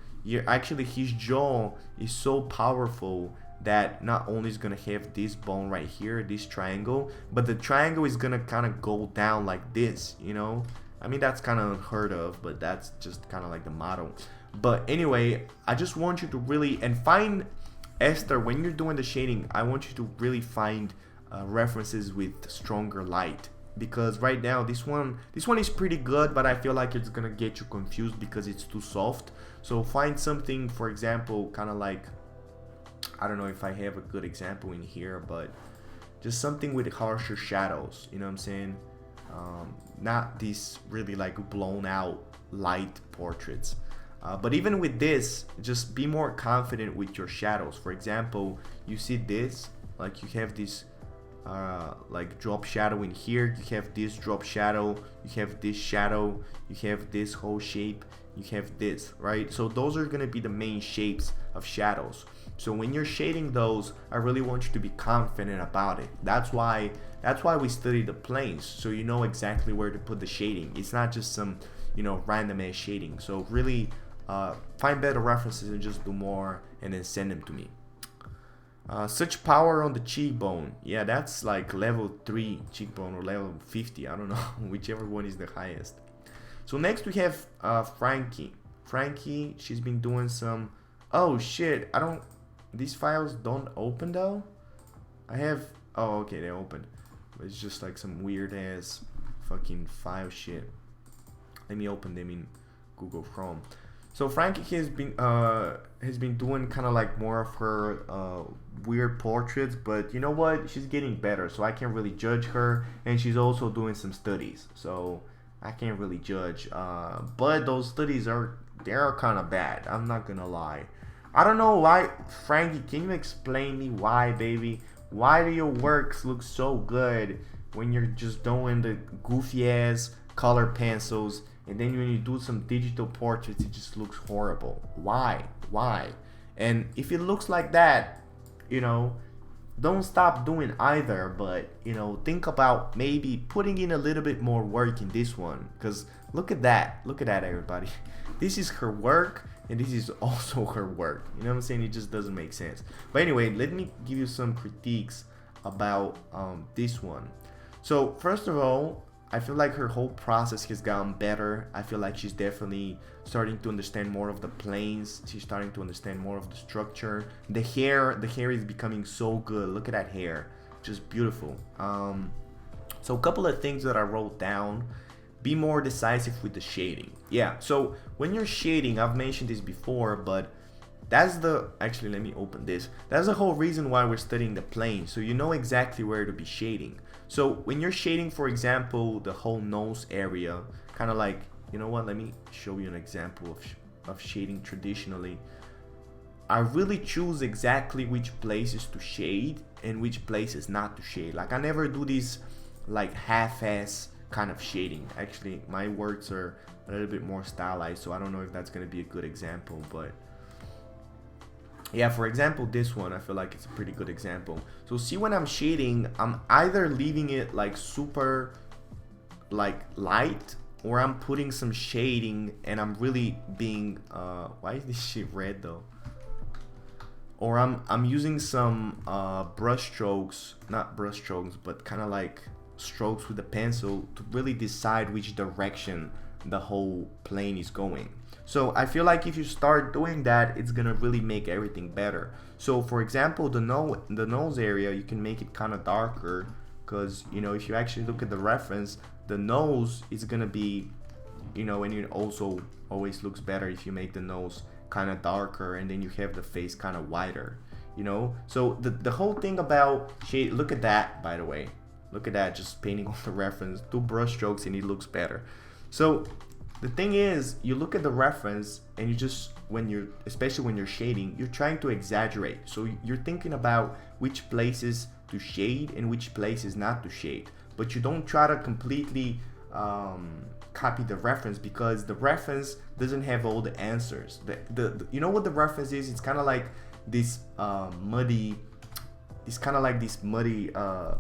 Speaker 1: actually his jaw is so powerful that not only is gonna have this bone right here, this triangle, but the triangle is gonna kind of go down like this, you know. I mean, that's kind of unheard of, but that's just kind of like the motto. But anyway, I just want you to really, and find Esther, when you're doing the shading, I want you to really find references with stronger light, because right now this one is pretty good, but I feel like it's gonna get you confused because it's too soft. So find something, for example, kind of like, I don't know if I have a good example in here, but just something with harsher shadows, you know what I'm saying? Not these really like blown out light portraits. But even with this, just be more confident with your shadows. For example, you see this, like you have this like drop shadow in here, you have this drop shadow, you have this shadow, you have this whole shape, you have this, right? So those are gonna be the main shapes of shadows. So when you're shading those, I really want you to be confident about it. That's why we study the planes, so you know exactly where to put the shading. It's not just some, you know, random ass shading. So really find better references and just do more, and then send them to me. Such power on the cheekbone. Yeah, that's like level 3 cheekbone or level 50. I don't know, whichever one is the highest. So next we have Frankie. Frankie, she's been doing some. Oh shit! These files don't open though. I have. Oh, okay, they open. But it's just like some weird ass fucking file shit. Let me open them in Google Chrome. So Frankie has been doing kind of like more of her weird portraits, but you know what? She's getting better, so I can't really judge her. And she's also doing some studies, so I can't really judge. But those studies are they're kind of bad. I'm not gonna lie. I don't know why. Frankie, can you explain me why, baby? Why do your works look so good when you're just doing the goofy ass color pencils, and then when you do some digital portraits it just looks horrible? Why? And if it looks like that, you know, don't stop doing either, but you know, think about maybe putting in a little bit more work in this one, because look at that, everybody. This is her work and this is also her work, you know what I'm saying? It just doesn't make sense. But anyway, let me give you some critiques about this one. So first of all, I feel like her whole process has gotten better. I feel like she's definitely starting to understand more of the planes. She's starting to understand more of the structure. The hair is becoming so good. Look at that hair, just beautiful. So a couple of things that I wrote down. Be more decisive with the shading. Yeah, so when you're shading, I've mentioned this before, but that's the, actually let me open this. That's the whole reason why we're studying the plane, so you know exactly where to be shading. So when you're shading, for example, the whole nose area, kind of like, you know what, let me show you an example of shading traditionally. I really choose exactly which places to shade and which places not to shade. Like I never do these like half-ass kind of shading. Actually, my works are a little bit more stylized, so I don't know if that's gonna be a good example, but yeah, for example, this one, I feel like it's a pretty good example. So see, when I'm shading, I'm either leaving it like super like light, or I'm putting some shading and I'm really being why is this shit red though? Or I'm using some brush strokes, not brush strokes, but kind of like strokes with the pencil to really decide which direction the whole plane is going. So I feel like if you start doing that, it's gonna really make everything better. So for example, the nose area, you can make it kind of darker, because you know, if you actually look at the reference, the nose is gonna be, you know, and it also always looks better if you make the nose kind of darker and then you have the face kind of wider, you know. So the whole thing about shade, look at that, by the way, look at that, just painting on the reference, 2 brush strokes and it looks better. So the thing is, you look at the reference and you just, especially when you're shading, you're trying to exaggerate. So you're thinking about which places to shade and which places not to shade, but you don't try to completely copy the reference, because the reference doesn't have all the answers. You know what the reference is? It's kind of like this muddy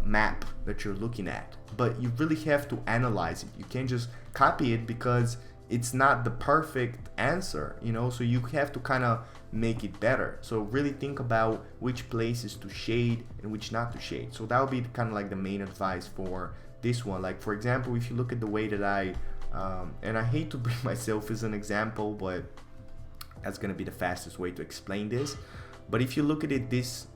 Speaker 1: map that you're looking at, but you really have to analyze it. You can't just copy it because it's not the perfect answer, you know. So you have to kind of make it better. So really think about which places to shade and which not to shade. So that would be kind of like the main advice for this one. Like for example, if you look at the way that I and I hate to bring myself as an example, but that's gonna be the fastest way to explain this. But if you look at it, this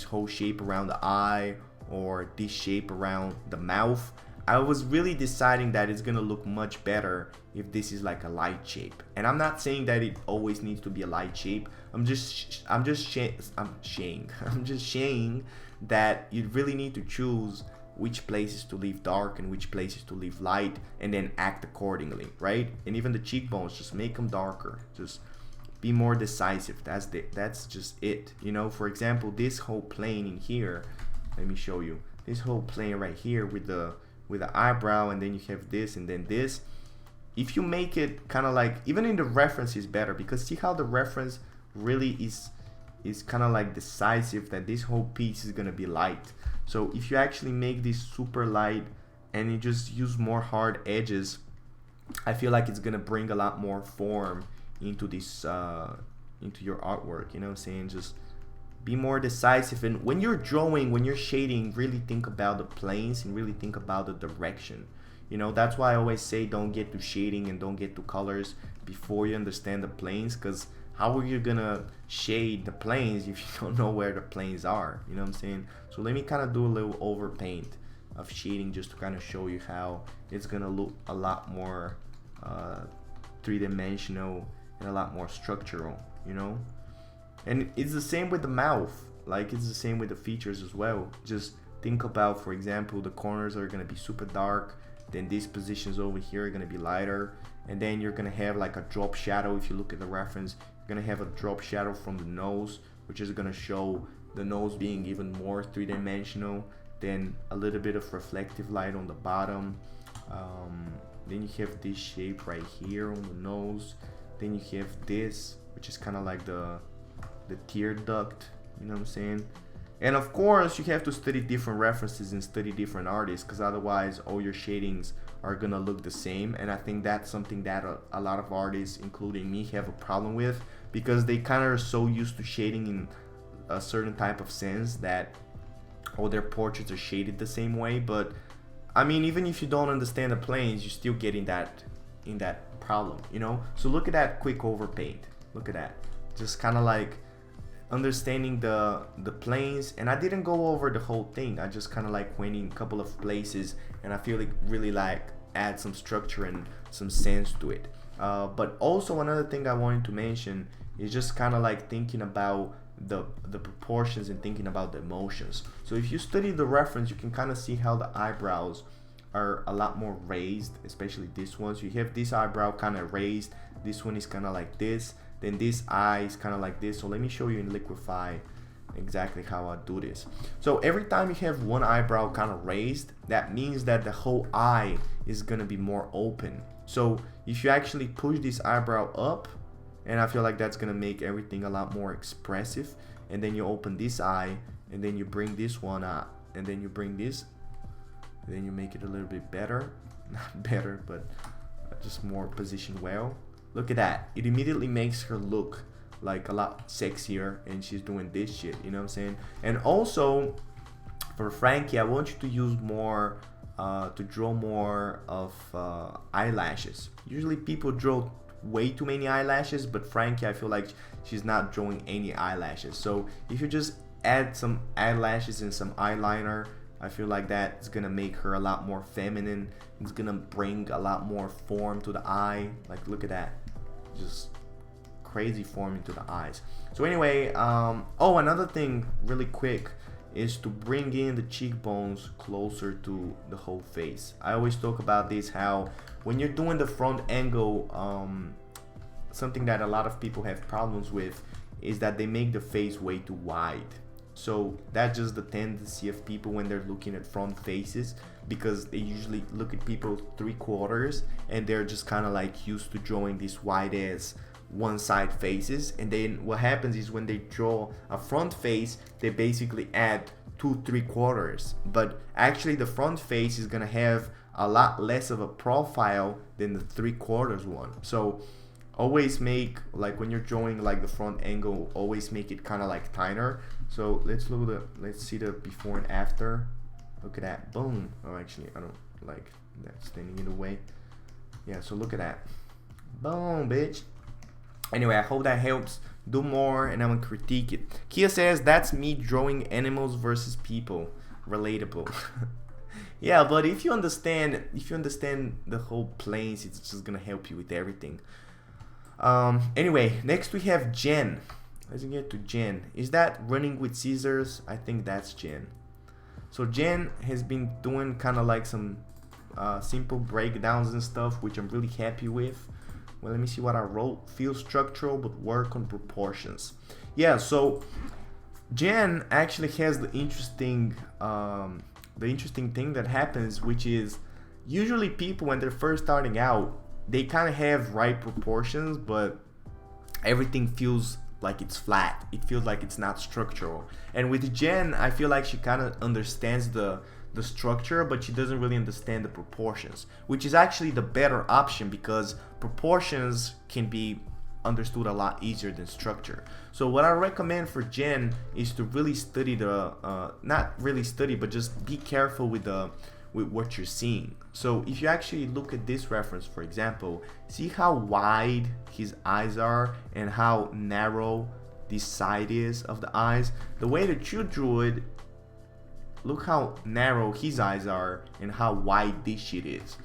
Speaker 1: whole shape around the eye, or this shape around the mouth, I was really deciding that it's gonna look much better if this is like a light shape. And I'm not saying that it always needs to be a light shape. I'm just saying that you really need to choose which places to leave dark and which places to leave light, and then act accordingly, right? And even the cheekbones, just make them darker. Just be more decisive. That's just it, you know. For example, this whole plane in here, let me show you this whole plane right here with the eyebrow, and then you have this and then this. If you make it kind of like, even in the reference is better, because see how the reference really is kind of like decisive that this whole piece is gonna be light. So if you actually make this super light and you just use more hard edges, I feel like it's gonna bring a lot more form into this into your artwork, you know what I'm saying? Just be more decisive. And when you're drawing, when you're shading, really think about the planes and really think about the direction, you know. That's why I always say don't get to shading and don't get to colors before you understand the planes, because how are you gonna shade the planes if you don't know where the planes are, you know what I'm saying? So let me kind of do a little overpaint of shading just to kind of show you how it's gonna look a lot more three-dimensional and a lot more structural, you know. And it's the same with the mouth, like it's the same with the features as well. Just think about, for example, the corners are gonna be super dark, then these positions over here are gonna be lighter, and then you're gonna have like a drop shadow. If you look at the reference, you're gonna have a drop shadow from the nose, which is gonna show the nose being even more three-dimensional. Then a little bit of reflective light on the bottom. Then you have this shape right here on the nose. Then you have this, which is kind of like the tear duct, you know what I'm saying? And of course, you have to study different references and study different artists, because otherwise all your shadings are gonna look the same. And I think that's something that a lot of artists, including me, have a problem with, because they kind of are so used to shading in a certain type of sense that all their portraits are shaded the same way. But I mean, even if you don't understand the planes, you're still getting that in that problem, you know? So look at that quick overpaint. Look at that. Just kind of like understanding the planes. And I didn't go over the whole thing. I just kind of like went in a couple of places, and I feel like really like add some structure and some sense to it. But also another thing I wanted to mention is just kind of like thinking about the proportions and thinking about the emotions. So if you study the reference, you can kind of see how the eyebrows are a lot more raised, especially this one. So you have this eyebrow kind of raised, this one is kind of like this, then this eye is kind of like this. So let me show you in Liquify exactly how I do this. So every time you have one eyebrow kind of raised, that means that the whole eye is gonna be more open. So if you actually push this eyebrow up, and I feel like that's gonna make everything a lot more expressive, and then you open this eye, and then you bring this one up, and then you bring this, and then you make it a little bit better, not better, but just more positioned well. Look at that. It immediately makes her look like a lot sexier, and she's doing this shit, you know what I'm saying? And also for Frankie, I want you to use more to draw more of eyelashes. Usually people draw way too many eyelashes, but Frankie, I feel like she's not drawing any eyelashes. So if you just add some eyelashes and some eyeliner, I feel like that's gonna make her a lot more feminine. It's gonna bring a lot more form to the eye. Like, look at that, just crazy form into the eyes. So anyway, oh, another thing really quick is to bring in the cheekbones closer to the whole face. I always talk about this, how when you're doing the front angle, something that a lot of people have problems with is that they make the face way too wide. So that's just the tendency of people when they're looking at front faces, because they usually look at people 3/4 and they're just kind of like used to drawing these wide ass one side faces. And then what happens is when they draw a front face, they basically add 2 3/4, but actually the front face is gonna have a lot less of a profile than the 3/4 one. So always make, like when you're drawing like the front angle, always make it kind of like tighter. So let's see the before and after. Look at that, boom. Oh, actually I don't like that standing in the way. Yeah, so look at that, boom, bitch. Anyway, I hope that helps. Do more and I'm gonna critique it. Kia says that's me drawing animals versus people. Relatable. Yeah, but if you understand the whole planes, it's just gonna help you with everything. Anyway, next we have Jen. Let's get to Jen. Is that running with scissors? I think that's Jen. So Jen has been doing kind of like some simple breakdowns and stuff, which I'm really happy with. Well, let me see what I wrote. Feel structural but work on proportions. Yeah, so Jen actually has the interesting thing that happens, which is usually people when they're first starting out, they kind of have right proportions, but everything feels like it's flat. It feels like it's not structural. And with Jen, I feel like she kind of understands the structure, but she doesn't really understand the proportions, which is actually the better option, because proportions can be understood a lot easier than structure. So what I recommend for Jen is to really study not really study, but just be careful with what you're seeing. So if you actually look at this reference, for example, see how wide his eyes are and how narrow this side is of the eyes. The way that you drew it, look how narrow his eyes are and how wide this shit is.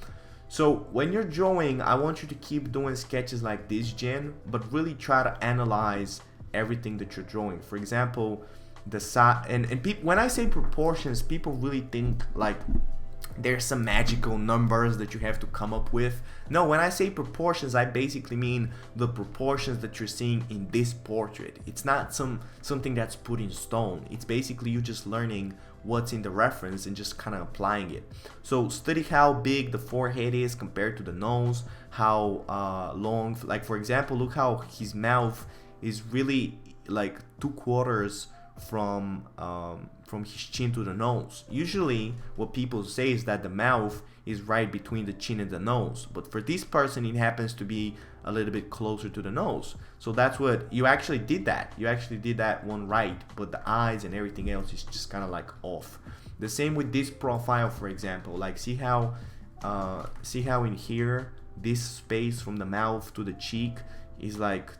Speaker 1: So when you're drawing, I want you to keep doing sketches like this, Jen, but really try to analyze everything that you're drawing. For example, the side, and when I say proportions, people really think like there's some magical numbers that you have to come up with. No, when I say proportions, I basically mean the proportions that you're seeing in this portrait. It's not something that's put in stone. It's basically you just learning what's in the reference and just kind of applying it. So study how big the forehead is compared to the nose, how long, like for example, look how his mouth is really like 2/4 from his chin to the nose. Usually what people say is that the mouth is right between the chin and the nose, but for this person it happens to be a little bit closer to the nose. So that's what you actually did, that one right, but the eyes and everything else is just kind of like off. The same with this profile, for example, like see how in here this space from the mouth to the cheek is like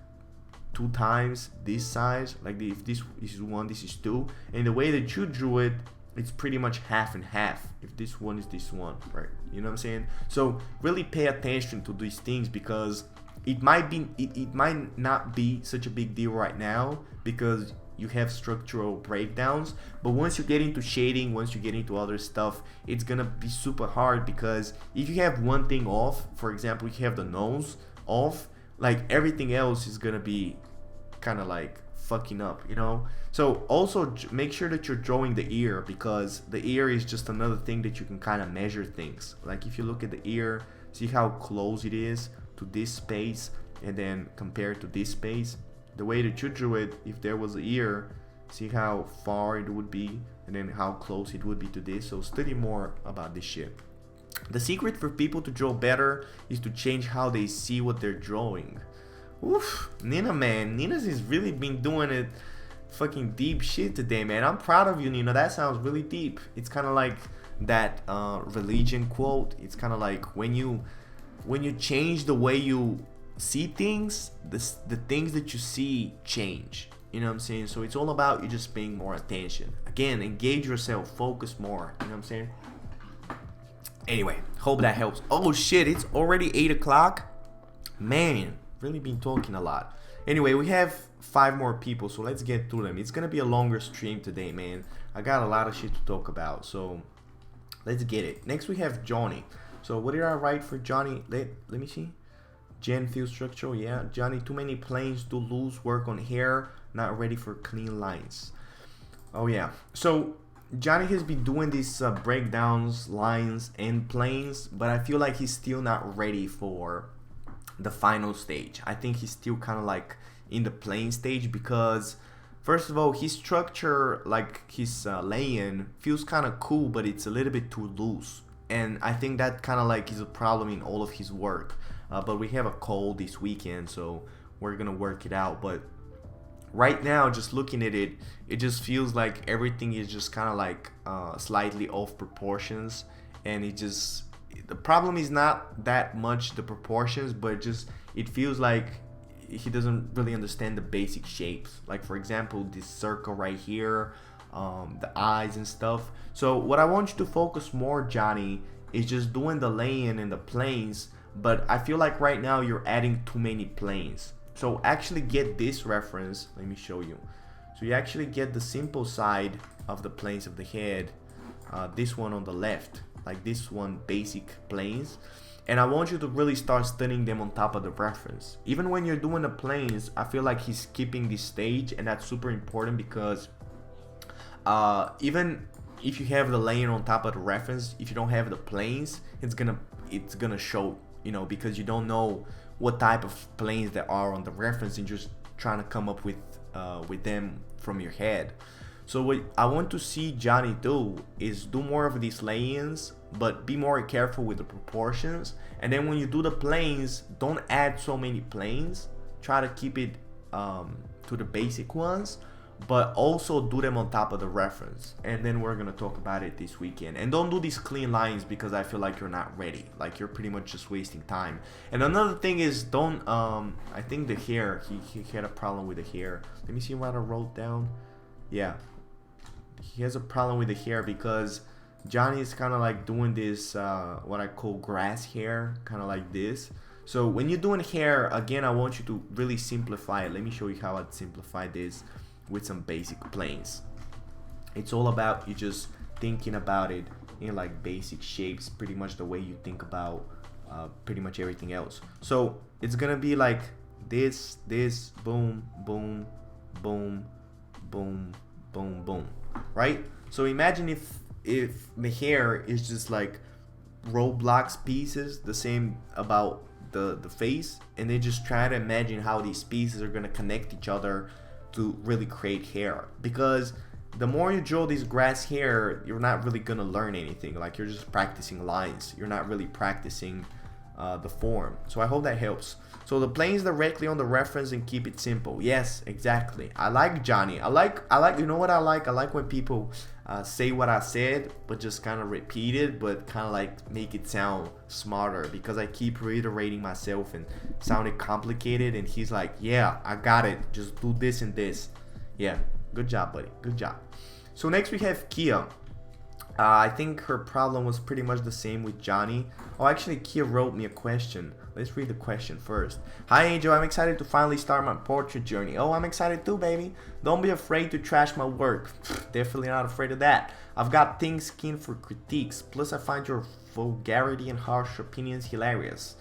Speaker 1: 2 times this size. Like if this is 1, this is 2, and the way that you drew it, it's pretty much half and half. If this one is this one, right? You know what I'm saying? So really pay attention to these things, because it might not be such a big deal right now because you have structural breakdowns, but once you get into shading, once you get into other stuff, it's gonna be super hard, because if you have one thing off, for example, you have the nose off, like everything else is gonna be kind of like fucking up, you know? So also make sure that you're drawing the ear, because the ear is just another thing that you can kind of measure things. Like if you look at the ear, see how close it is to this space, and then compare it to this space. The way that you drew it, if there was an ear, see how far it would be, and then how close it would be to this. So study more about this shit. The secret for people to draw better is to change how they see what they're drawing. Oof, Nina, man. Nina's has really been doing it fucking deep shit today, man. I'm proud of you, Nina. That sounds really deep. It's kind of like that religion quote. It's kind of like when you change the way you see things, the things that you see change. You know what I'm saying? So it's all about you just paying more attention. Again, engage yourself, focus more. You know what I'm saying? Anyway, hope that helps. Oh shit, it's already 8 o'clock. Man, really been talking a lot. Anyway, we have 5 more people, so let's get through them. It's gonna be a longer stream today, man. I got a lot of shit to talk about, so let's get it. Next we have Johnny. So what did I write for Johnny? Let me see. Gen field structure, yeah. Johnny, too many planes, too loose, work on hair, not ready for clean lines. Oh yeah. So Johnny has been doing these breakdowns, lines, and planes, but I feel like he's still not ready for the final stage. I think he's still kind of like in the plane stage, because first of all, his structure, like his lay-in, feels kind of cool, but it's a little bit too loose. And I think that kind of like is a problem in all of his work. But we have a call this weekend, so we're gonna work it out. But right now, just looking at it, it just feels like everything is just kind of like slightly off proportions, and the problem is not that much the proportions, but it feels like he doesn't really understand the basic shapes. Like for example, this circle right here, the eyes and stuff. So what I want you to focus more, Johnny, is just doing the lay-in and the planes. But I feel like right now you're adding too many planes. So actually get this reference. Let me show you. So you actually get the simple side of the planes of the head. This one on the left, like this one, basic planes. And I want you to really start studying them on top of the reference. Even when you're doing the planes, I feel like he's skipping this stage, and that's super important, because even if you have the lay-in on top of the reference, if you don't have the planes, it's gonna show, you know, because you don't know what type of planes there are on the reference, and just trying to come up with them from your head. So what I want to see Johnny do is do more of these lay-ins, but be more careful with the proportions. And then when you do the planes, don't add so many planes. Try to keep it to the basic ones, but also do them on top of the reference. And then we're gonna talk about it this weekend. And don't do these clean lines, because I feel like you're not ready. Like you're pretty much just wasting time. And another thing is, don't I think the hair, he had a problem with the hair. Let me see what I wrote down. Yeah, he has a problem with the hair, because Johnny is kind of like doing this what I call grass hair, kind of like this. So when you're doing hair, again, I want you to really simplify it. Let me show you how I'd simplify this with some basic planes. It's all about you just thinking about it in like basic shapes, pretty much the way you think about pretty much everything else. So it's gonna be like this, boom, boom, boom, boom, boom, boom, right? So imagine if the hair is just like Roblox pieces, the same about the face, and then just try to imagine how these pieces are gonna connect each other to really create hair. Because the more you draw this grass hair, you're not really gonna learn anything. Like, you're just practicing lines. You're not really practicing the form. So I hope that helps. So the planes directly on the reference and keep it simple. Yes, exactly. I like Johnny. I like, you know what I like? I like when people say what I said, but just kind of repeat it, but kind of like make it sound smarter, because I keep reiterating myself and sounding complicated, and he's like, yeah, I got it. Just do this and this. Yeah, good job, buddy. Good job. So next we have Kia. I think her problem was pretty much the same with Johnny. Oh, actually, Kia wrote me a question. Let's read the question first. Hi, Angel. I'm excited to finally start my portrait journey. Oh, I'm excited too, baby. Don't be afraid to trash my work. Definitely not afraid of that. I've got thick skin for critiques. Plus, I find your vulgarity and harsh opinions hilarious.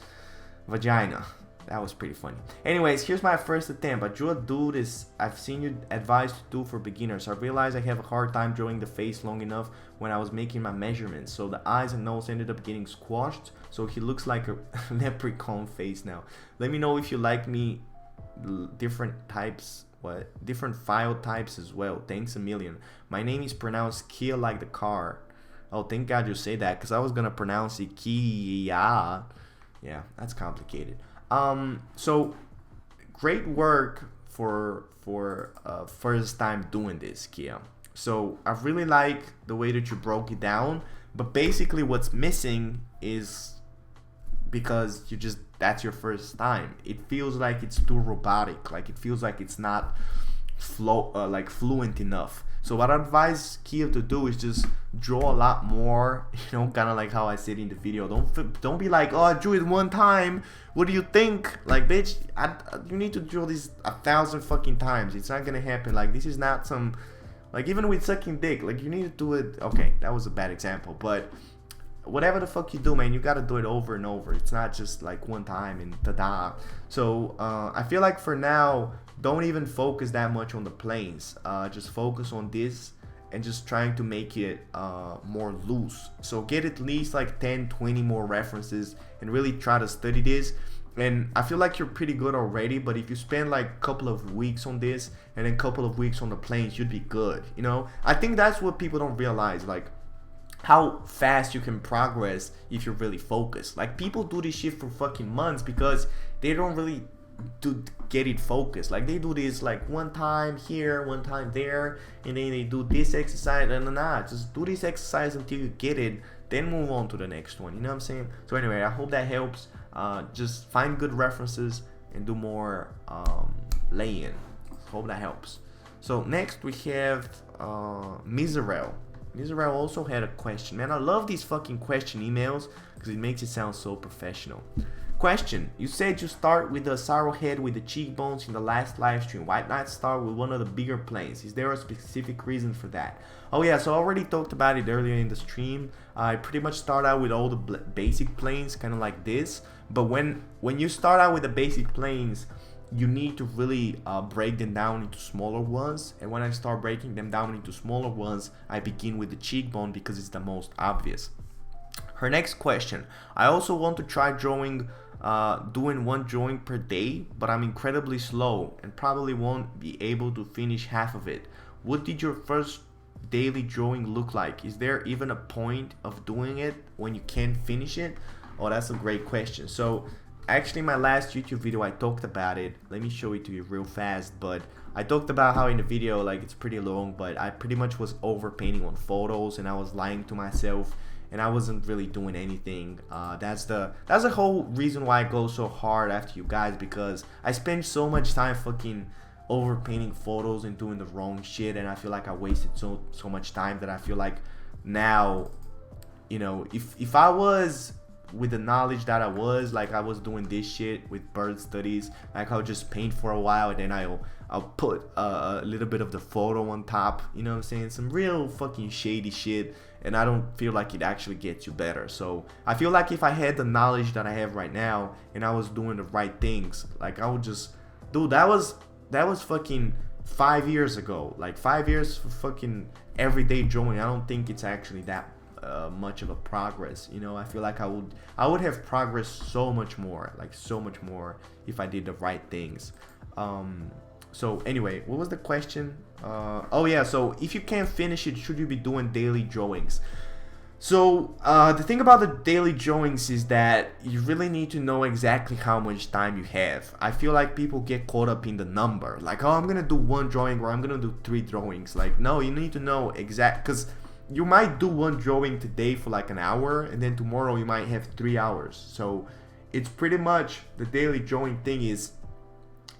Speaker 1: Vagina. That was pretty funny. Anyways, here's my first attempt. I drew a dude as I've seen you advise to do for beginners. I realized I have a hard time drawing the face long enough when I was making my measurements. So the eyes and nose ended up getting squashed. So he looks like a leprechaun face now. Let me know if you like me different types, different file types as well. Thanks a million. My name is pronounced Kia like the car. Oh, thank God you say that, because I was going to pronounce it Kia. Yeah, that's complicated. So great work for first time doing this, Kia. So I really like the way that you broke it down, but basically what's missing is because that's your first time. It feels like it's too robotic. Like, it feels like it's not fluent enough. So what I advise Kia to do is just draw a lot more, you know, kind of like how I said in the video. Don't be like, oh, I drew it one time. What do you think? Like, bitch, you need to draw this 1,000 fucking times. It's not gonna happen. Like, this is not some, like, even with sucking dick, like, you need to do it. Okay, that was a bad example, but whatever the fuck you do, man, you gotta do it over and over. It's not just like one time and ta-da. So I feel like for now, don't even focus that much on the planes. Just focus on this and just trying to make it more loose. So get at least like 10-20 more references and really try to study this. And I feel like you're pretty good already, but if you spend like a couple of weeks on this and then a couple of weeks on the planes, you'd be good, you know? I think that's what people don't realize, like how fast you can progress if you're really focused. Like, people do this shit for fucking months because they don't really get it focused. Like, they do this like one time here, one time there, and then they do this exercise, and just do this exercise until you get it, then move on to the next one. You know what I'm saying? So anyway, I hope that helps. Just find good references and do more lay-in. Hope that helps. So next we have Miserel. Miserel also had a question. Man, I love these fucking question emails because it makes it sound so professional. Question: you said you start with the sorrow head with the cheekbones in the last live stream. Why not start with one of the bigger planes? Is there a specific reason for that? Oh yeah, so I already talked about it earlier in the stream. I pretty much start out with all the basic planes, kind of like this. But when you start out with the basic planes, you need to really break them down into smaller ones. And when I start breaking them down into smaller ones, I begin with the cheekbone because it's the most obvious. Her next question: I also want to try doing one drawing per day, but I'm incredibly slow and probably won't be able to finish half of it. What did your first daily drawing look like? Is there even a point of doing it when you can't finish it? Oh, that's a great question. So actually, my last YouTube video, I talked about it. Let me show it to you real fast. But I talked about how in the video, like, it's pretty long, but I pretty much was over painting on photos and I was lying to myself and I wasn't really doing anything. That's the whole reason why I go so hard after you guys, because I spend so much time fucking over painting photos and doing the wrong shit, and I feel like I wasted so much time that I feel like now, you know, if I was with the knowledge that I was doing this shit with bird studies, like I'll just paint for a while and then I'll put a little bit of the photo on top, you know what I'm saying? Some real fucking shady shit, and I don't feel like it actually gets you better. So I feel like if I had the knowledge that I have right now and I was doing the right things, like I would just, dude, that was fucking 5 years ago. Like 5 years for fucking everyday drawing. I don't think it's actually that much of a progress, you know. I feel like I would have progressed so much more, like so much more, if I did the right things. So anyway, what was the question? Oh yeah, so if you can't finish it, should you be doing daily drawings? So the thing about the daily drawings is that you really need to know exactly how much time you have. I feel like people get caught up in the number, like, oh, I'm gonna do 1 drawing or I'm gonna do 3 drawings. Like, no, you need to know exact, because you might do 1 drawing today for like an hour, and then tomorrow you might have 3 hours. So it's pretty much, the daily drawing thing is,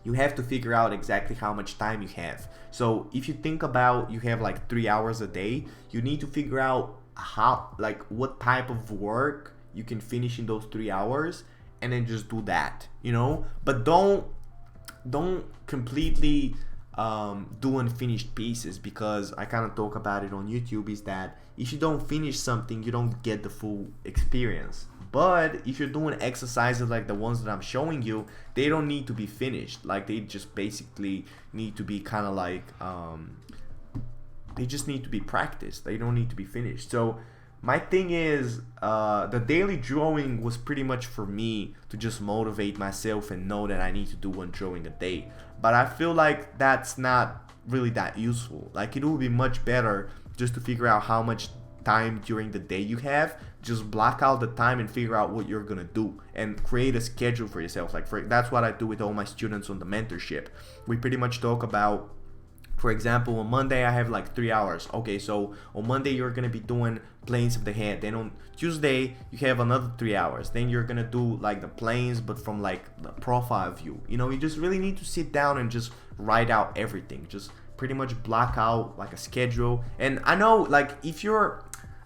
Speaker 1: you have to figure out exactly how much time you have. So if you think about, you have like 3 hours a day, you need to figure out how, like, what type of work you can finish in those 3 hours, and then just do that, you know. But don't completely do unfinished pieces, because I kind of talk about it on YouTube, is that if you don't finish something, you don't get the full experience. But if you're doing exercises like the ones that I'm showing you, they don't need to be finished. Like, they just basically need to be kind of like, they just need to be practiced. They don't need to be finished. So my thing is, the daily drawing was pretty much for me to just motivate myself and know that I need to do 1 drawing a day. But I feel like that's not really that useful. Like, it would be much better just to figure out how much time during the day you have, just block out the time and figure out what you're gonna do and create a schedule for yourself. Like, that's what I do with all my students on the mentorship. We pretty much talk about, for example, on Monday I have like 3 hours. Okay, so on Monday you're gonna be doing planes of the head. Then on Tuesday you have another 3 hours. Then you're gonna do like the planes, but from like the profile view. You know, you just really need to sit down and just write out everything. Just pretty much block out like a schedule. And I know, like,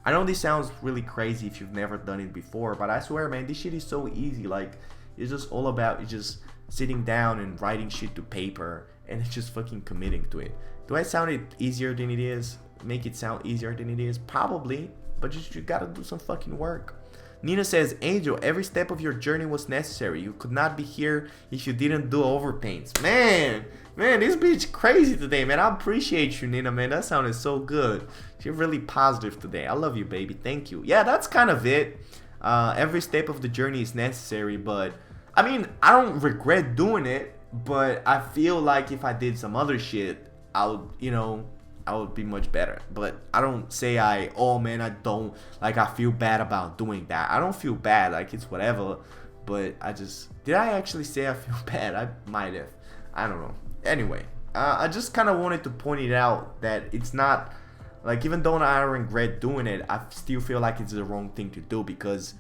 Speaker 1: I know this sounds really crazy if you've never done it before, but I swear, man, this shit is so easy. Like, it's just all about you just sitting down and writing shit to paper, and it's just fucking committing to it. Do I sound it easier than it is? Make it sound easier than it is? Probably, but you gotta do some fucking work. Nina says, Angel, every step of your journey was necessary. You could not be here if you didn't do overpaints. Man, this bitch crazy today, man. I appreciate you, Nina, man. That sounded so good. You're really positive today. I love you, baby. Thank you. Yeah, that's kind of it. Every step of the journey is necessary, but I mean, I don't regret doing it, but I feel like if I did some other shit, I would be much better. But I don't say oh man, I don't, like, I feel bad about doing that. I don't feel bad, like, it's whatever. But did I actually say I feel bad? I might have. I don't know. Anyway, I just kind of wanted to point it out that it's not, like, even though I regret doing it, I still feel like it's the wrong thing to do, because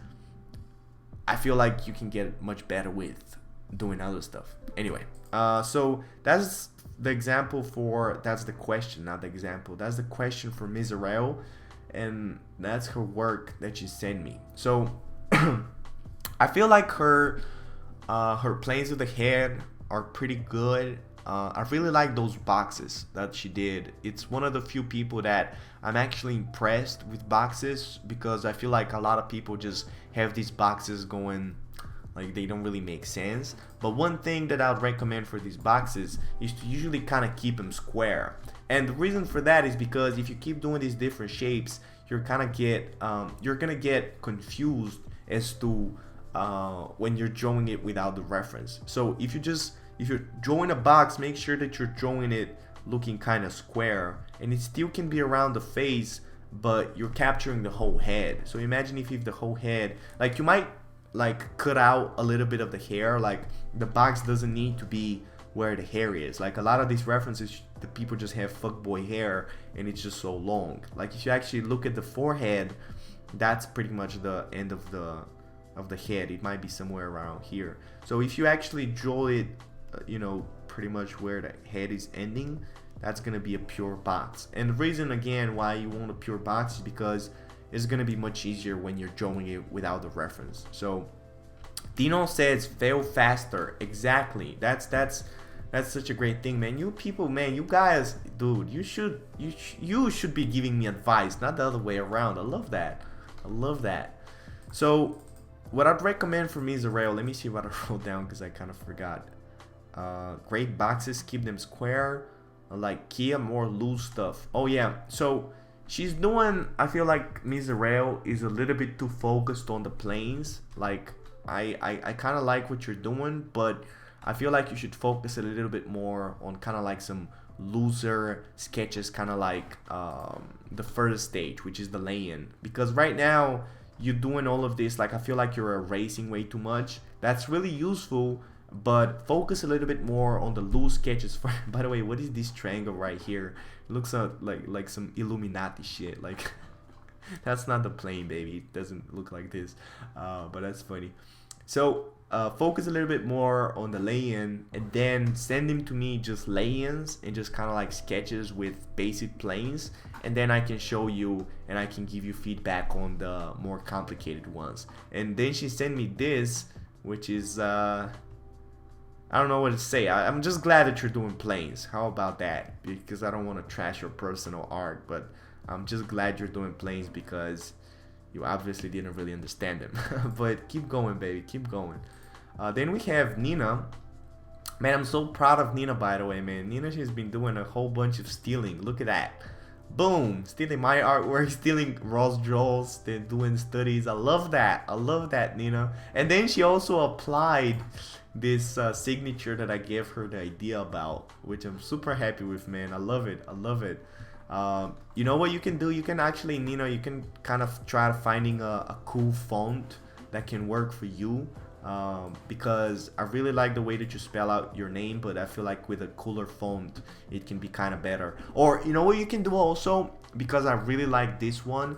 Speaker 1: I feel like you can get much better with doing other stuff. Anyway, so that's the example that's the question, not the example. That's the question for Ms. Arel, and that's her work that she sent me. So I feel like her planes with the head are pretty good. I really like those boxes that she did. It's one of the few people that I'm actually impressed with boxes, because I feel like a lot of people just have these boxes going, like, they don't really make sense. But one thing that I would recommend for these boxes is to usually kind of keep them square. And the reason for that is because if you keep doing these different shapes, you're gonna get confused as to when you're drawing it without the reference. So if you're drawing a box, make sure that you're drawing it looking kind of square, and it still can be around the face, but you're capturing the whole head. So imagine if the whole head, like, you might like cut out a little bit of the hair. Like, the box doesn't need to be where the hair is. Like, a lot of these references, the people just have fuckboy hair and it's just so long. Like, if you actually look at the forehead, that's pretty much the end of the head. It might be somewhere around here. So if you actually draw it, pretty much where the head is ending, that's gonna be a pure box. And the reason, again, why you want a pure box is because it's gonna be much easier when you're drawing it without the reference. So Dino says fail faster. Exactly. That's That's such a great thing, man. You people, man, you guys, dude, you should be giving me advice, not the other way around. I love that. I love that. So, what I'd recommend for Miserere, let me see what I wrote down because I kind of forgot. Great boxes, keep them square. Like Kia, more loose stuff. Oh yeah, so she's doing. I feel like Miserere is a little bit too focused on the planes. Like I kind of like what you're doing, but I feel like you should focus a little bit more on kind of like some looser sketches, kind of like the first stage, which is the lay-in. Because right now you're doing all of this, like I feel like you're erasing way too much. That's really useful, but focus a little bit more on the loose sketches. For, by the way, what is this triangle right here? It looks like some Illuminati shit. Like that's not the plane, baby. It doesn't look like this, but that's funny. So focus a little bit more on the lay-in, and then send him to me just lay-ins and just kind of like sketches with basic planes, and then I can show you and I can give you feedback on the more complicated ones. And then she sent me this, which is I don't know what to say. I'm just glad that you're doing planes. How about that? Because I don't want to trash your personal art, but I'm just glad you're doing planes because you obviously didn't really understand them. But keep going, baby. Keep going. Then we have Nina. Man, I'm so proud of Nina, by the way, man. Nina, she's been doing a whole bunch of stealing. Look at that. Boom. Stealing my artwork, stealing Ross Joel's. They're doing studies. I love that. I love that, Nina. And then she also applied this signature that I gave her the idea about, which I'm super happy with, man. I love it. I love it. You know what you can do? You can actually, Nina, you can kind of try finding a cool font that can work for you. Because I really like the way that you spell out your name, but I feel like with a cooler font it can be kind of better. Or you know what you can do also, because I really like this one,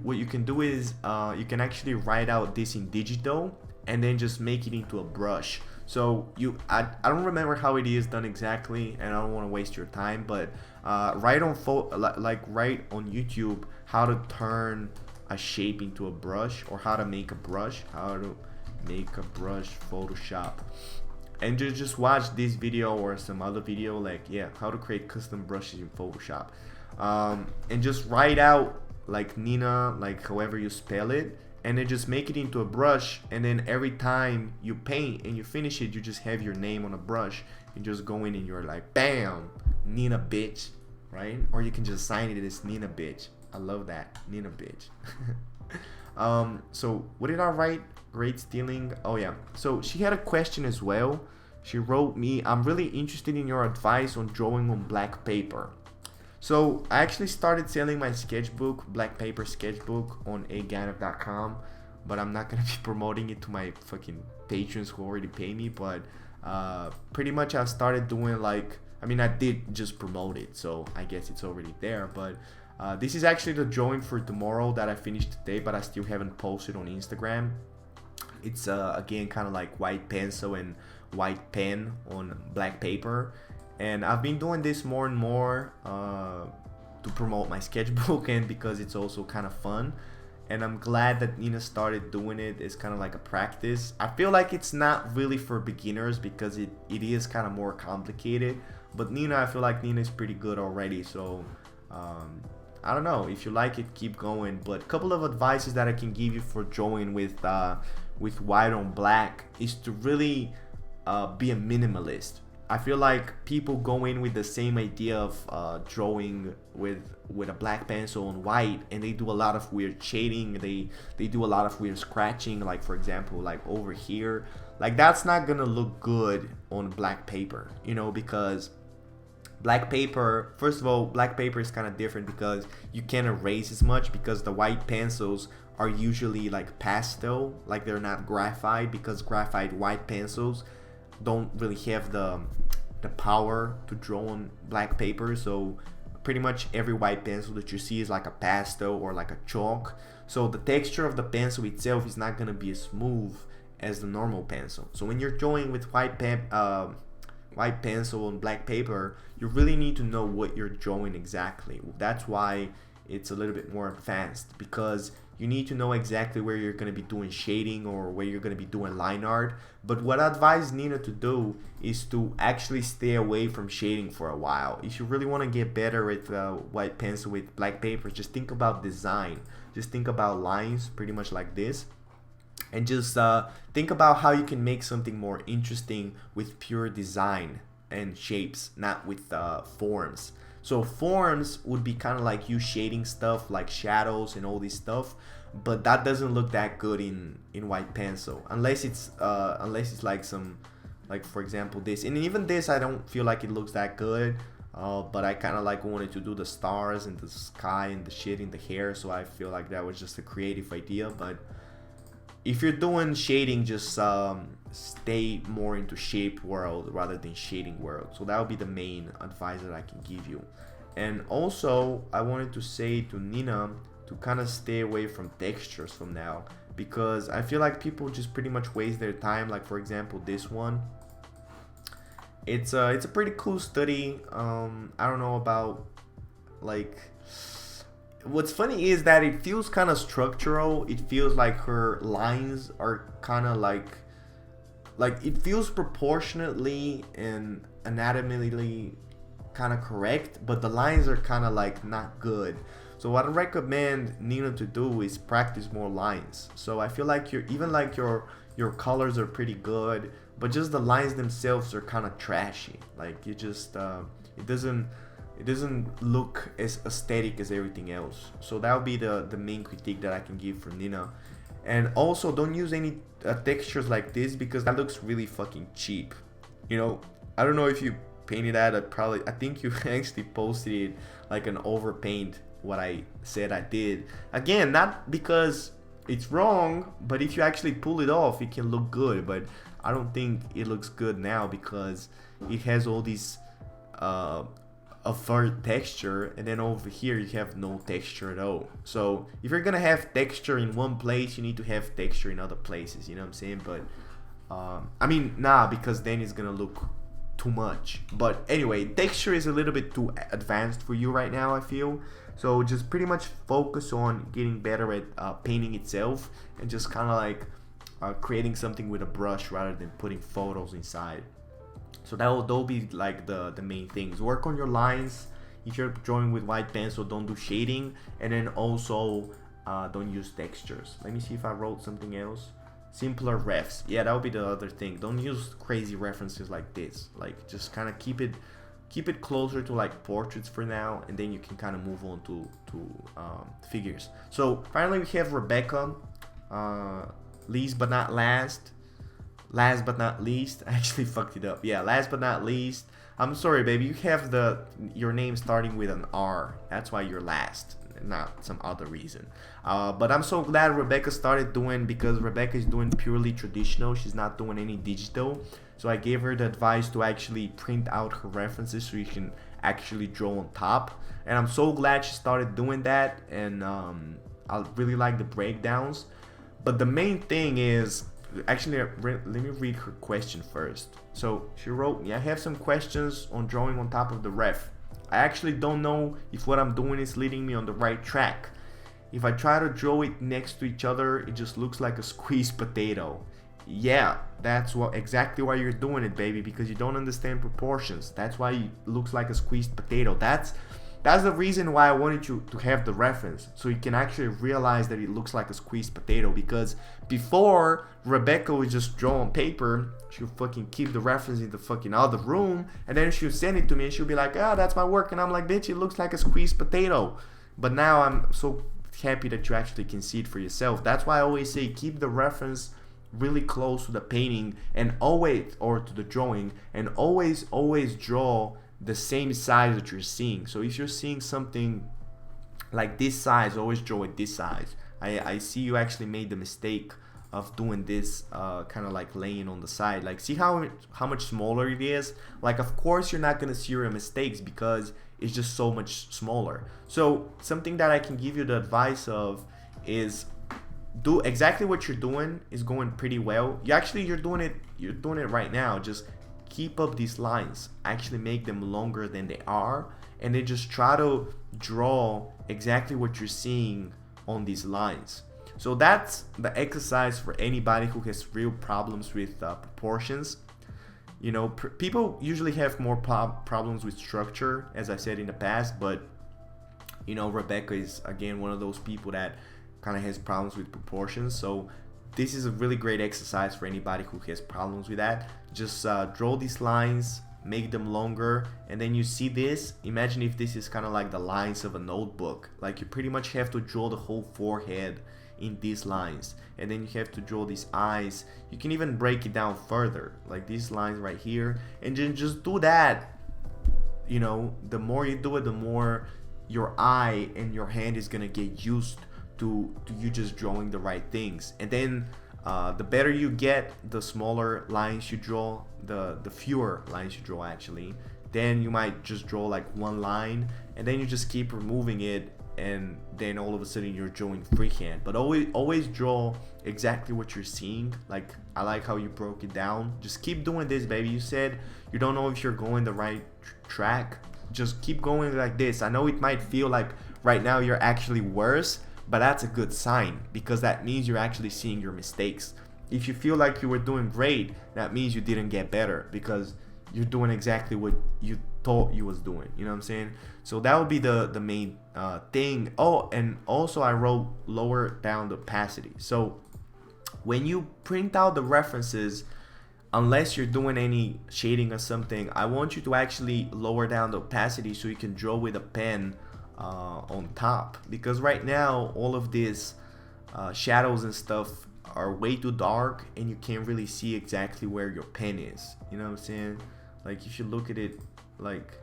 Speaker 1: what you can do is you can actually write out this in digital and then just make it into a brush. So I don't remember how it is done exactly, and I don't want to waste your time, but write on write on YouTube how to turn a shape into a brush, or how to make a brush, how to make a brush Photoshop, and just watch this video or some other video, like how to create custom brushes in Photoshop, and just write out like Nina, like however you spell it, and then just make it into a brush, and then every time you paint and you finish it, you just have your name on a brush and just go in and you're like, bam, Nina bitch, right? Or you can just sign it as Nina bitch. I love that, Nina bitch. So what did I write? Great stealing. Oh yeah, so she had a question as well. She wrote me, I'm really interested in your advice on drawing on black paper. So I actually started selling my sketchbook, black paper sketchbook, on aganev.com, but I'm not gonna be promoting it to my fucking patrons who already pay me. But pretty much I've started doing like, I mean, I did just promote it, so I guess it's already there. But this is actually the drawing for tomorrow that I finished today, but I still haven't posted on Instagram. It's again kind of like white pencil and white pen on black paper, and I've been doing this more and more to promote my sketchbook, and because it's also kind of fun. And I'm glad that Nina started doing it. It's kind of like a practice. I feel like it's not really for beginners because it is kind of more complicated, but Nina, I feel like Nina is pretty good already. So I don't know, if you like it, keep going. But a couple of advices that I can give you for drawing with white on black is to really be a minimalist. I feel like people go in with the same idea of drawing with a black pencil on white, and they do a lot of weird shading. They do a lot of weird scratching, like for example, like over here. Like that's not gonna look good on black paper, you know, because black paper, first of all, black paper is kind of different because you can't erase as much, because the white pencils are usually like pastel, like they're not graphite, because graphite white pencils don't really have the power to draw on black paper. So pretty much every white pencil that you see is like a pastel or like a chalk, so the texture of the pencil itself is not going to be as smooth as the normal pencil. So when you're drawing with white pencil on black paper, you really need to know what you're drawing exactly. That's why it's a little bit more advanced, because you need to know exactly where you're going to be doing shading or where you're going to be doing line art. But what I advise Nina to do is to actually stay away from shading for a while. If you really want to get better with white pencil with black paper, just think about design. Just think about lines pretty much like this. And just think about how you can make something more interesting with pure design and shapes, not with forms. So forms would be kind of like you shading stuff like shadows and all this stuff, but that doesn't look that good in white pencil unless it's like some, like for example this, and even this I don't feel like it looks that good. But I kind of like wanted to do the stars and the sky and the shit in the hair, so I feel like that was just a creative idea. But if you're doing shading, just stay more into shape world rather than shading world. So that would be the main advice that I can give you. And also I wanted to say to Nina to kind of stay away from textures from now, because I feel like people just pretty much waste their time. Like for example this one, it's a pretty cool study. I don't know about, like, what's funny is that it feels kind of structural. It feels like her lines are kind of like it feels proportionately and anatomically kind of correct, but the lines are kind of like not good. So what I recommend Nina to do is practice more lines. So I feel like your colors are pretty good, but just the lines themselves are kind of trashy. Like it just it doesn't look as aesthetic as everything else. So that would be the main critique that I can give for Nina. And also don't use any textures like this, because that looks really fucking cheap. You know, I don't know if you painted that. I think you actually posted it like an overpaint what I said I did. Again, not because it's wrong, but if you actually pull it off, it can look good. But I don't think it looks good now because it has all these a fur texture, and then over here you have no texture at all. So if you're gonna have texture in one place, you need to have texture in other places, you know what I'm saying? But I mean, nah, because then it's gonna look too much. But anyway, texture is a little bit too advanced for you right now, I feel. So just pretty much focus on getting better at painting itself, and just kind of like creating something with a brush rather than putting photos inside. So that'll be like the main things. Work on your lines. If you're drawing with white pencil, don't do shading, and then also don't use textures. Let me see if I wrote something else. Simpler refs. Yeah, that would be the other thing. Don't use crazy references like this. Like just kind of keep it closer to like portraits for now, and then you can kind of move on to figures. So finally we have Rebecca. Least but not last. Last but not least. I actually fucked it up. Yeah, last but not least. I'm sorry, baby. You have your name starting with an R. That's why you're last, not some other reason. But I'm so glad Rebecca started doing, because Rebecca is doing purely traditional. She's not doing any digital. So I gave her the advice to actually print out her references so you can actually draw on top. And I'm so glad she started doing that. And I really like the breakdowns. But the main thing is, actually, let me read her question first. So she wrote me, I have some questions on drawing on top of the ref. I actually don't know if what I'm doing is leading me on the right track. If I try to draw it next to each other, it just looks like a squeezed potato. Yeah, that's exactly why you're doing it, baby, because you don't understand proportions. That's why it looks like a squeezed potato. That's the reason why I wanted you to have the reference, so you can actually realize that it looks like a squeezed potato. Because before, Rebecca would just draw on paper, she'll fucking keep the reference in the fucking other room, and then she'll send it to me and she'll be like, ah, that's my work, and I'm like, bitch, it looks like a squeezed potato. But now I'm so happy that you actually can see it for yourself. That's why I always say keep the reference really close to the painting, and always, or to the drawing, and always draw the same size that you're seeing. So if you're seeing something like this size, always draw it this size. I see you actually made the mistake of doing this kind of like laying on the side. Like, see how much smaller it is? Like, of course you're not gonna see your mistakes because it's just so much smaller. So something that I can give you the advice of is do exactly what you're doing. Is going pretty well. You're doing it right now. Just keep up these lines, actually make them longer than they are, and then just try to draw exactly what you're seeing on these lines. So that's the exercise for anybody who has real problems with proportions. You know, people usually have more problems with structure, as I said in the past, but you know, Rebecca is again one of those people that kind of has problems with proportions. So this is a really great exercise for anybody who has problems with that. Just draw these lines, make them longer, and then you see this. Imagine if this is kind of like the lines of a notebook. Like you pretty much have to draw the whole forehead in these lines, and then you have to draw these eyes. You can even break it down further, like these lines right here, and then just do that. You know, the more you do it, the more your eye and your hand is gonna get used to you just drawing the right things. And then the better you get, the smaller lines you draw, the fewer lines you draw actually. Then you might just draw like one line, and then you just keep removing it, and then all of a sudden you're drawing freehand. But always draw exactly what you're seeing. Like I like how you broke it down. Just keep doing this, baby. You said you don't know if you're going the right track. Just keep going like this. I know it might feel like right now you're actually worse, but that's a good sign, because that means you're actually seeing your mistakes. If you feel like you were doing great, that means you didn't get better, because you're doing exactly what you thought you was doing. You know what I'm saying? So that would be the main thing. Oh, and also I wrote lower down the opacity. So when you print out the references, unless you're doing any shading or something, I want you to actually lower down the opacity so you can draw with a pen on top, because right now all of these shadows and stuff are way too dark, and you can't really see exactly where your pen is. You know what I'm saying? Like if you look at it, like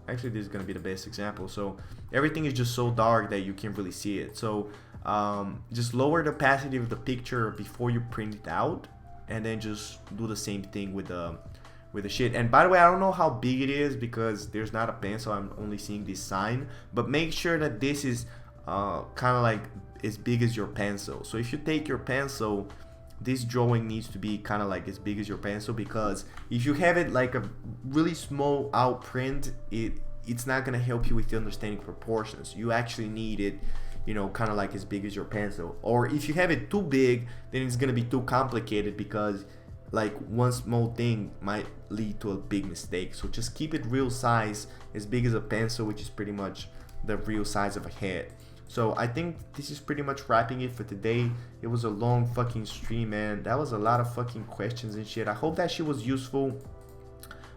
Speaker 1: actually this is gonna be the best example. So everything is just so dark that you can't really see it. So just lower the opacity of the picture before you print it out, and then just do the same thing with the shit. And by the way, I don't know how big it is because there's not a pencil. I'm only seeing this sign, but make sure that this is kind of like as big as your pencil. So if you take your pencil, this drawing needs to be kind of like as big as your pencil, because if you have it like a really small out print, it's not gonna help you with understanding proportions. You actually need it, you know, kind of like as big as your pencil. Or if you have it too big, then it's gonna be too complicated, because like one small thing might lead to a big mistake. So just keep it real size, as big as a pencil, which is pretty much the real size of a head. So I think this is pretty much wrapping it for today. It was a long fucking stream, man. That was a lot of fucking questions and shit. I hope that shit was useful.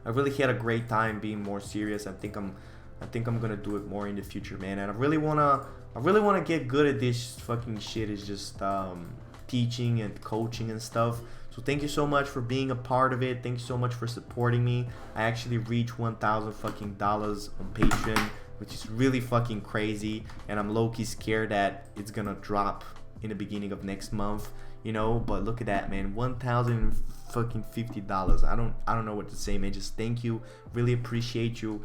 Speaker 1: I really had a great time being more serious. I think I'm gonna do it more in the future, man. And I really wanna get good at this fucking shit. It's just teaching and coaching and stuff. So thank you so much for being a part of it. Thank you so much for supporting me. I actually reached $1,000 fucking dollars on Patreon, which is really fucking crazy, and I'm low-key scared that it's gonna drop in the beginning of next month, you know. But look at that, man, $1,050. I don't know what to say, man. Just thank you, really appreciate you.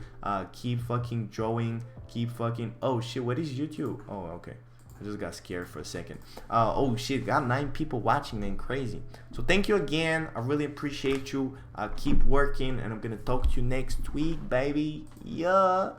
Speaker 1: Keep fucking drawing, keep fucking, oh shit, what is YouTube? Oh, okay, I just got scared for a second. Oh shit, got 9 people watching, man, crazy. So thank you again, I really appreciate you. Keep working, and I'm gonna talk to you next week, baby. Yeah.